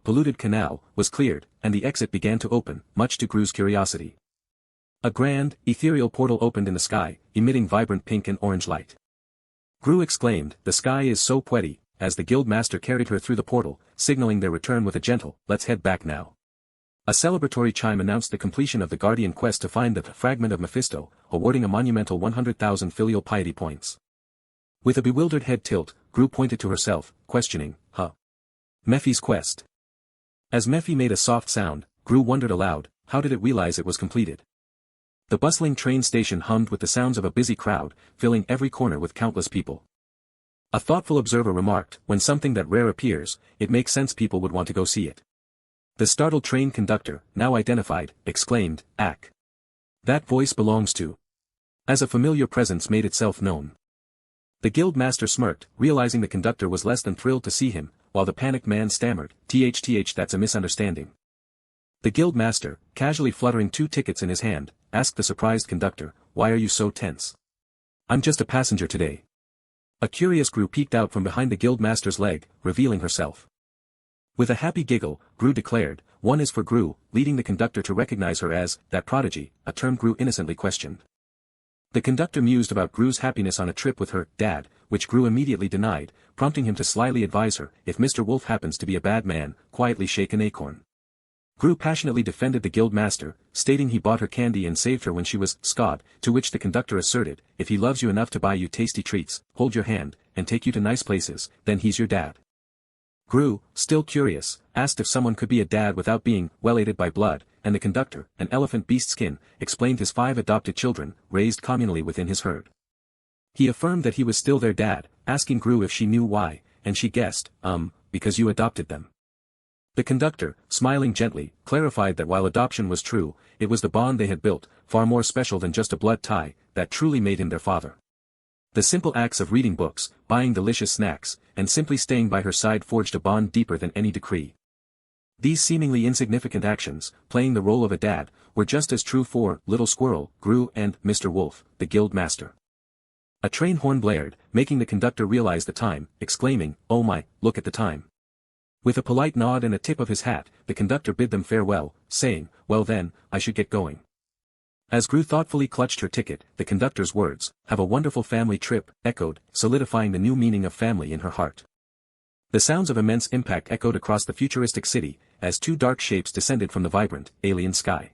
polluted canal, was cleared, and the exit began to open, much to Gru's curiosity. A grand, ethereal portal opened in the sky, emitting vibrant pink and orange light. Gru exclaimed, "The sky is so pretty," as the guild master carried her through the portal, signaling their return with a gentle, "Let's head back now." A celebratory chime announced the completion of the Guardian quest to find the fragment of Mephisto, awarding a monumental 100,000 filial piety points. With a bewildered head tilt, Gru pointed to herself, questioning, Mephi's quest. As Mephi made a soft sound, Gru wondered aloud, how did it realize it was completed? The bustling train station hummed with the sounds of a busy crowd, filling every corner with countless people. A thoughtful observer remarked, when something that rare appears, it makes sense people would want to go see it. The startled train conductor, now identified, exclaimed, "Ack. That voice belongs to." As a familiar presence made itself known. The guild master smirked, realizing the conductor was less than thrilled to see him, while the panicked man stammered, "Th, that's a misunderstanding." The guild master, casually fluttering 2 tickets in his hand, asked the surprised conductor, "Why are you so tense?" "I'm just a passenger today." A curious Gru peeked out from behind the guild master's leg, revealing herself. With a happy giggle, Gru declared, "One is for Gru," leading the conductor to recognize her as that prodigy, a term Gru innocently questioned. The conductor mused about Gru's happiness on a trip with her dad, which Gru immediately denied, prompting him to slyly advise her, if Mr. Wolf happens to be a bad man, quietly shake an acorn. Gru passionately defended the guild master, stating he bought her candy and saved her when she was scod, to which the conductor asserted, if he loves you enough to buy you tasty treats, hold your hand, and take you to nice places, then he's your dad. Gru, still curious, asked if someone could be a dad without being well-aided by blood, and the conductor, an elephant beast skin, explained his 5 adopted children, raised communally within his herd. He affirmed that he was still their dad, asking Gru if she knew why, and she guessed, because you adopted them. The conductor, smiling gently, clarified that while adoption was true, it was the bond they had built, far more special than just a blood tie, that truly made him their father. The simple acts of reading books, buying delicious snacks, and simply staying by her side forged a bond deeper than any decree. These seemingly insignificant actions, playing the role of a dad, were just as true for Little Squirrel, Gru, and Mr. Wolf, the guild master. A train horn blared, making the conductor realize the time, exclaiming, "Oh my, look at the time." With a polite nod and a tip of his hat, the conductor bid them farewell, saying, "Well then, I should get going." As Gru thoughtfully clutched her ticket, the conductor's words, "Have a wonderful family trip," echoed, solidifying the new meaning of family in her heart. The sounds of immense impact echoed across the futuristic city, as 2 dark shapes descended from the vibrant, alien sky.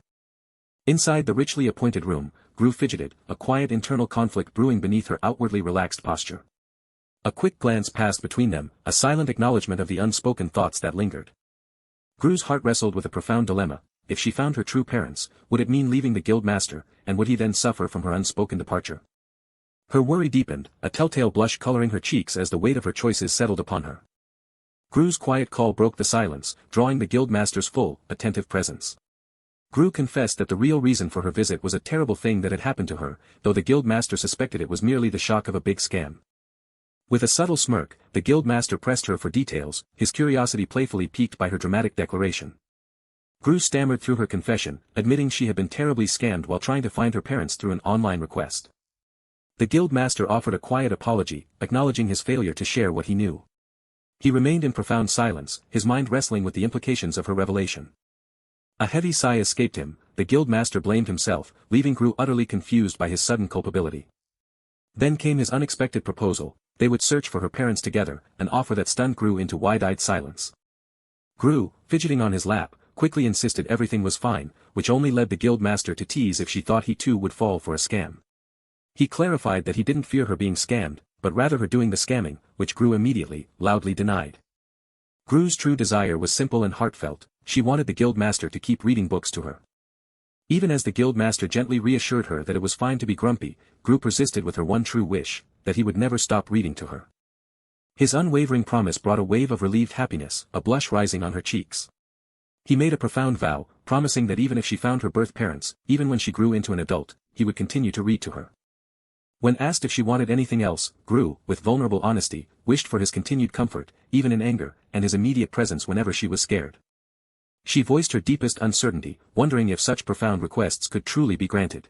Inside the richly appointed room, Gru fidgeted, a quiet internal conflict brewing beneath her outwardly relaxed posture. A quick glance passed between them, a silent acknowledgement of the unspoken thoughts that lingered. Gru's heart wrestled with a profound dilemma. If she found her true parents, would it mean leaving the guild master, and would he then suffer from her unspoken departure? Her worry deepened, a telltale blush coloring her cheeks as the weight of her choices settled upon her. Gru's quiet call broke the silence, drawing the guild master's full, attentive presence. Gru confessed that the real reason for her visit was a terrible thing that had happened to her, though the guild master suspected it was merely the shock of a big scam. With a subtle smirk, the guild master pressed her for details, his curiosity playfully piqued by her dramatic declaration. Gru stammered through her confession, admitting she had been terribly scammed while trying to find her parents through an online request. The guild master offered a quiet apology, acknowledging his failure to share what he knew. He remained in profound silence, his mind wrestling with the implications of her revelation. A heavy sigh escaped him, the guild master blamed himself, leaving Gru utterly confused by his sudden culpability. Then came his unexpected proposal. They would search for her parents together, an offer that stunned Gru into wide-eyed silence. Gru, fidgeting on his lap, quickly insisted everything was fine, which only led the guild master to tease if she thought he too would fall for a scam. He clarified that he didn't fear her being scammed, but rather her doing the scamming, which Gru immediately, loudly denied. Gru's true desire was simple and heartfelt, she wanted the guild master to keep reading books to her. Even as the guild master gently reassured her that it was fine to be grumpy, Gru persisted with her one true wish, that he would never stop reading to her. His unwavering promise brought a wave of relieved happiness, a blush rising on her cheeks. He made a profound vow, promising that even if she found her birth parents, even when she grew into an adult, he would continue to read to her. When asked if she wanted anything else, Gru, with vulnerable honesty, wished for his continued comfort, even in anger, and his immediate presence whenever she was scared. She voiced her deepest uncertainty, wondering if such profound requests could truly be granted.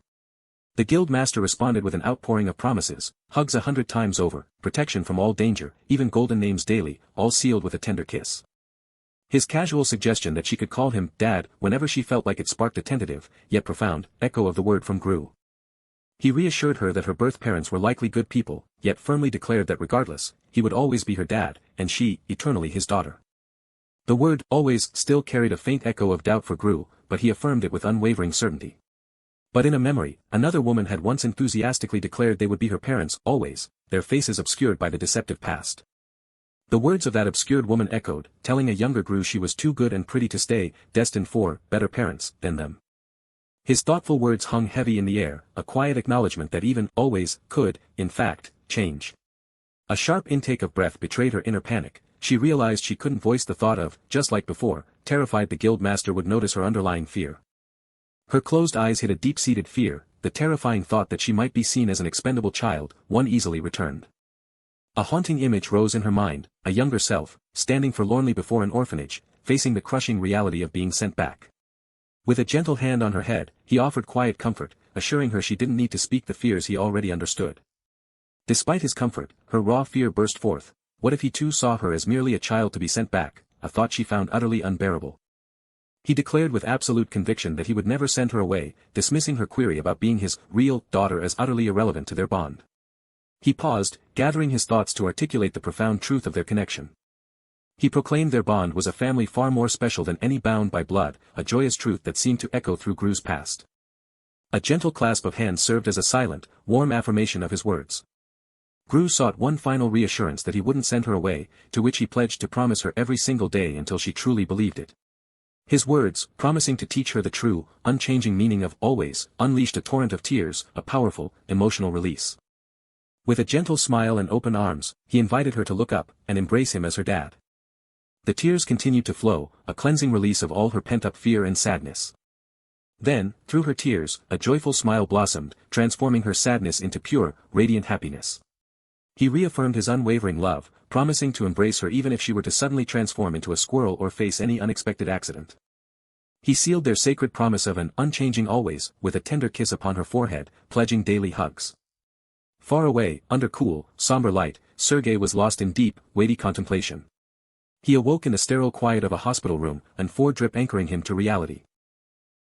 The guild master responded with an outpouring of promises, hugs 100 times over, protection from all danger, even golden names daily, all sealed with a tender kiss. His casual suggestion that she could call him Dad whenever she felt like it sparked a tentative, yet profound, echo of the word from Gru. He reassured her that her birth parents were likely good people, yet firmly declared that regardless, he would always be her dad, and she, eternally his daughter. The word always still carried a faint echo of doubt for Gru, but he affirmed it with unwavering certainty. But in a memory, another woman had once enthusiastically declared they would be her parents, always, their faces obscured by the deceptive past. The words of that obscured woman echoed, telling a younger Gru she was too good and pretty to stay, destined for better parents than them. His thoughtful words hung heavy in the air, a quiet acknowledgement that even always could, in fact, change. A sharp intake of breath betrayed her inner panic. She realized she couldn't voice the thought of, just like before, terrified the guild master would notice her underlying fear. Her closed eyes hid a deep-seated fear, the terrifying thought that she might be seen as an expendable child, one easily returned. A haunting image rose in her mind, a younger self, standing forlornly before an orphanage, facing the crushing reality of being sent back. With a gentle hand on her head, he offered quiet comfort, assuring her she didn't need to speak the fears he already understood. Despite his comfort, her raw fear burst forth. What if he too saw her as merely a child to be sent back, a thought she found utterly unbearable. He declared with absolute conviction that he would never send her away, dismissing her query about being his real daughter as utterly irrelevant to their bond. He paused, gathering his thoughts to articulate the profound truth of their connection. He proclaimed their bond was a family far more special than any bound by blood, a joyous truth that seemed to echo through Gru's past. A gentle clasp of hands served as a silent, warm affirmation of his words. Gru sought one final reassurance that he wouldn't send her away, to which he pledged to promise her every single day until she truly believed it. His words, promising to teach her the true, unchanging meaning of always, unleashed a torrent of tears, a powerful, emotional release. With a gentle smile and open arms, he invited her to look up and embrace him as her dad. The tears continued to flow, a cleansing release of all her pent-up fear and sadness. Then, through her tears, a joyful smile blossomed, transforming her sadness into pure, radiant happiness. He reaffirmed his unwavering love, promising to embrace her even if she were to suddenly transform into a squirrel or face any unexpected accident. He sealed their sacred promise of an unchanging always, with a tender kiss upon her forehead, pledging daily hugs. Far away, under cool, somber light, Sergei was lost in deep, weighty contemplation. He awoke in the sterile quiet of a hospital room, and 4-drip anchoring him to reality.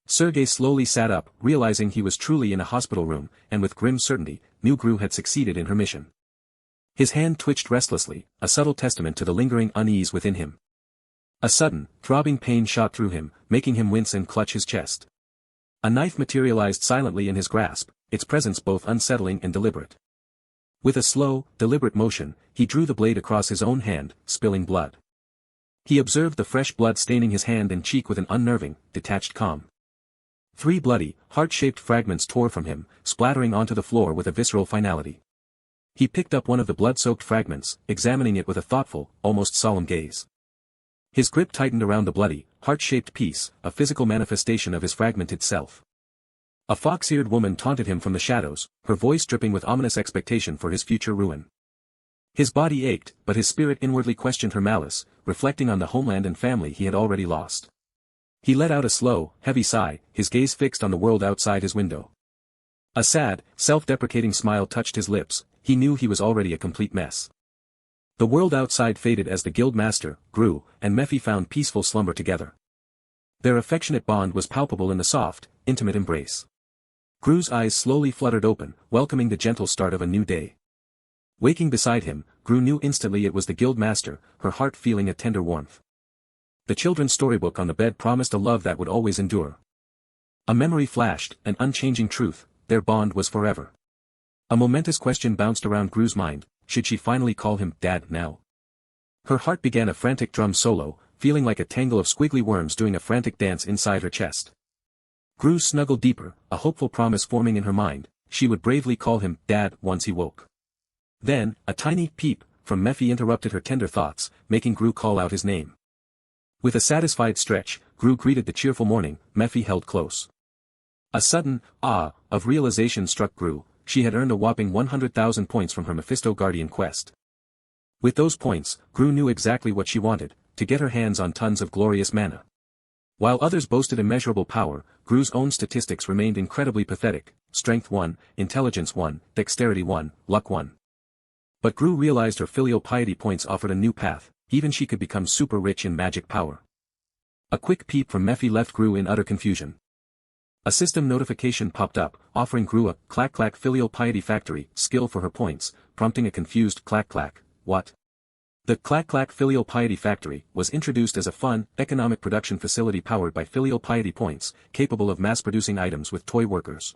Sergei slowly sat up, realizing he was truly in a hospital room, and with grim certainty, knew Gru had succeeded in her mission. His hand twitched restlessly, a subtle testament to the lingering unease within him. A sudden, throbbing pain shot through him, making him wince and clutch his chest. A knife materialized silently in his grasp, its presence both unsettling and deliberate. With a slow, deliberate motion, he drew the blade across his own hand, spilling blood. He observed the fresh blood staining his hand and cheek with an unnerving, detached calm. 3 bloody, heart-shaped fragments tore from him, splattering onto the floor with a visceral finality. He picked up one of the blood-soaked fragments, examining it with a thoughtful, almost solemn gaze. His grip tightened around the bloody, heart-shaped piece, a physical manifestation of his fragmented self. A fox-eared woman taunted him from the shadows, her voice dripping with ominous expectation for his future ruin. His body ached, but his spirit inwardly questioned her malice, reflecting on the homeland and family he had already lost. He let out a slow, heavy sigh, his gaze fixed on the world outside his window. A sad, self-deprecating smile touched his lips, he knew he was already a complete mess. The world outside faded as the guild master, Gru, and Mephi found peaceful slumber together. Their affectionate bond was palpable in the soft, intimate embrace. Gru's eyes slowly fluttered open, welcoming the gentle start of a new day. Waking beside him, Gru knew instantly it was the guild master, her heart feeling a tender warmth. The children's storybook on the bed promised a love that would always endure. A memory flashed, an unchanging truth, their bond was forever. A momentous question bounced around Gru's mind, should she finally call him Dad now? Her heart began a frantic drum solo, feeling like a tangle of squiggly worms doing a frantic dance inside her chest. Gru snuggled deeper, a hopeful promise forming in her mind, she would bravely call him Dad once he woke. Then, a tiny peep from Mephi interrupted her tender thoughts, making Gru call out his name. With a satisfied stretch, Gru greeted the cheerful morning, Mephi held close. A sudden of realization struck Gru, she had earned a whopping 100,000 points from her Mephisto Guardian quest. With those points, Gru knew exactly what she wanted, to get her hands on tons of glorious mana. While others boasted immeasurable power, Gru's own statistics remained incredibly pathetic, strength 1, intelligence 1, dexterity 1, luck 1. But Gru realized her filial piety points offered a new path, even she could become super rich in magic power. A quick peep from Mephi left Gru in utter confusion. A system notification popped up, offering Gru a clack-clack filial piety factory skill for her points, prompting a confused clack-clack, what? The clack-clack filial piety factory was introduced as a fun, economic production facility powered by filial piety points, capable of mass-producing items with toy workers.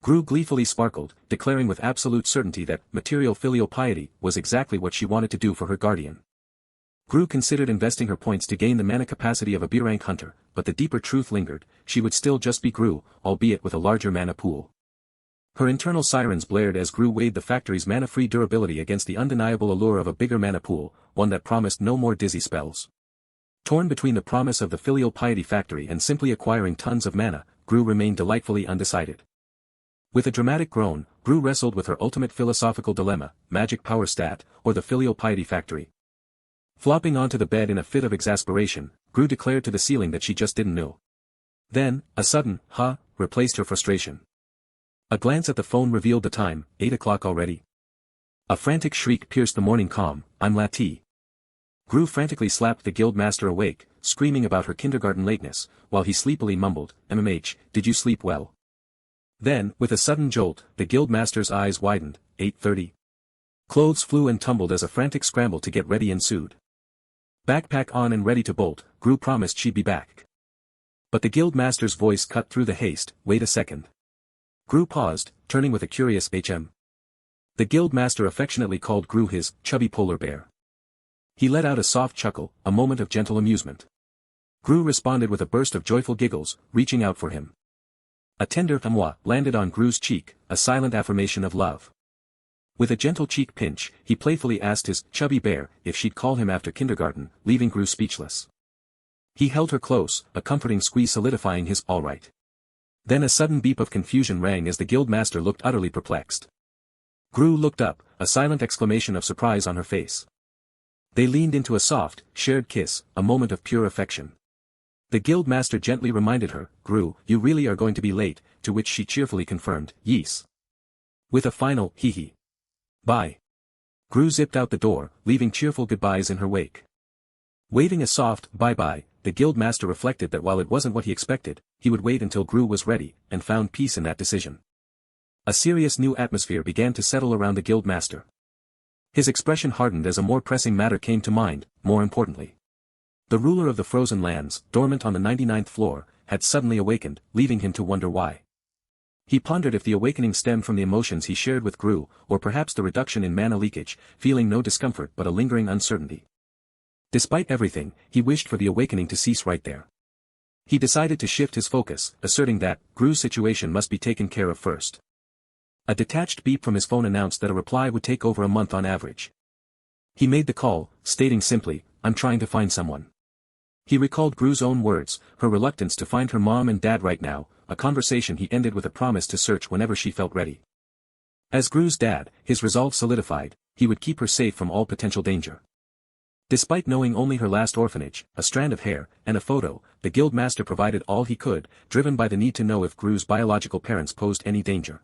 Gru gleefully sparkled, declaring with absolute certainty that material filial piety was exactly what she wanted to do for her guardian. Gru considered investing her points to gain the mana capacity of a B-rank hunter, but the deeper truth lingered, she would still just be Gru, albeit with a larger mana pool. Her internal sirens blared as Gru weighed the factory's mana-free durability against the undeniable allure of a bigger mana pool, one that promised no more dizzy spells. Torn between the promise of the Filial Piety factory and simply acquiring tons of mana, Gru remained delightfully undecided. With a dramatic groan, Gru wrestled with her ultimate philosophical dilemma, magic power stat, or the Filial Piety factory. Flopping onto the bed in a fit of exasperation, Gru declared to the ceiling that she just didn't know. Then, a sudden, replaced her frustration. A glance at the phone revealed the time, 8 o'clock already. A frantic shriek pierced the morning calm, I'm Lati. Gru frantically slapped the guildmaster awake, screaming about her kindergarten lateness, while he sleepily mumbled, did you sleep well? Then, with a sudden jolt, the guildmaster's eyes widened, 8:30. Clothes flew and tumbled as a frantic scramble to get ready ensued. Backpack on and ready to bolt, Gru promised she'd be back. But the guildmaster's voice cut through the haste, wait a second. Gru paused, turning with a curious HM. The guildmaster affectionately called Gru his chubby polar bear. He let out a soft chuckle, a moment of gentle amusement. Gru responded with a burst of joyful giggles, reaching out for him. A tender Manhwa landed on Gru's cheek, a silent affirmation of love. With a gentle cheek pinch, he playfully asked his chubby bear if she'd call him after kindergarten, leaving Gru speechless. He held her close, a comforting squeeze solidifying his all right. Then a sudden beep of confusion rang as the guildmaster looked utterly perplexed. Gru looked up, a silent exclamation of surprise on her face. They leaned into a soft, shared kiss, a moment of pure affection. The guildmaster gently reminded her, Gru, you really are going to be late, to which she cheerfully confirmed, yes. With a final, hee. Bye. Gru zipped out the door, leaving cheerful goodbyes in her wake. Waving a soft, bye-bye, the guildmaster reflected that while it wasn't what he expected, he would wait until Gru was ready, and found peace in that decision. A serious new atmosphere began to settle around the guildmaster. His expression hardened as a more pressing matter came to mind, more importantly. The ruler of the frozen lands, dormant on the 99th floor, had suddenly awakened, leaving him to wonder why. He pondered if the awakening stemmed from the emotions he shared with Gru, or perhaps the reduction in mana leakage, feeling no discomfort but a lingering uncertainty. Despite everything, he wished for the awakening to cease right there. He decided to shift his focus, asserting that Gru's situation must be taken care of first. A detached beep from his phone announced that a reply would take over a month on average. He made the call, stating simply, I'm trying to find someone. He recalled Gru's own words, her reluctance to find her mom and dad right now, a conversation he ended with a promise to search whenever she felt ready. As Gru's dad, his resolve solidified, he would keep her safe from all potential danger. Despite knowing only her last orphanage, a strand of hair, and a photo, the guildmaster provided all he could, driven by the need to know if Gru's biological parents posed any danger.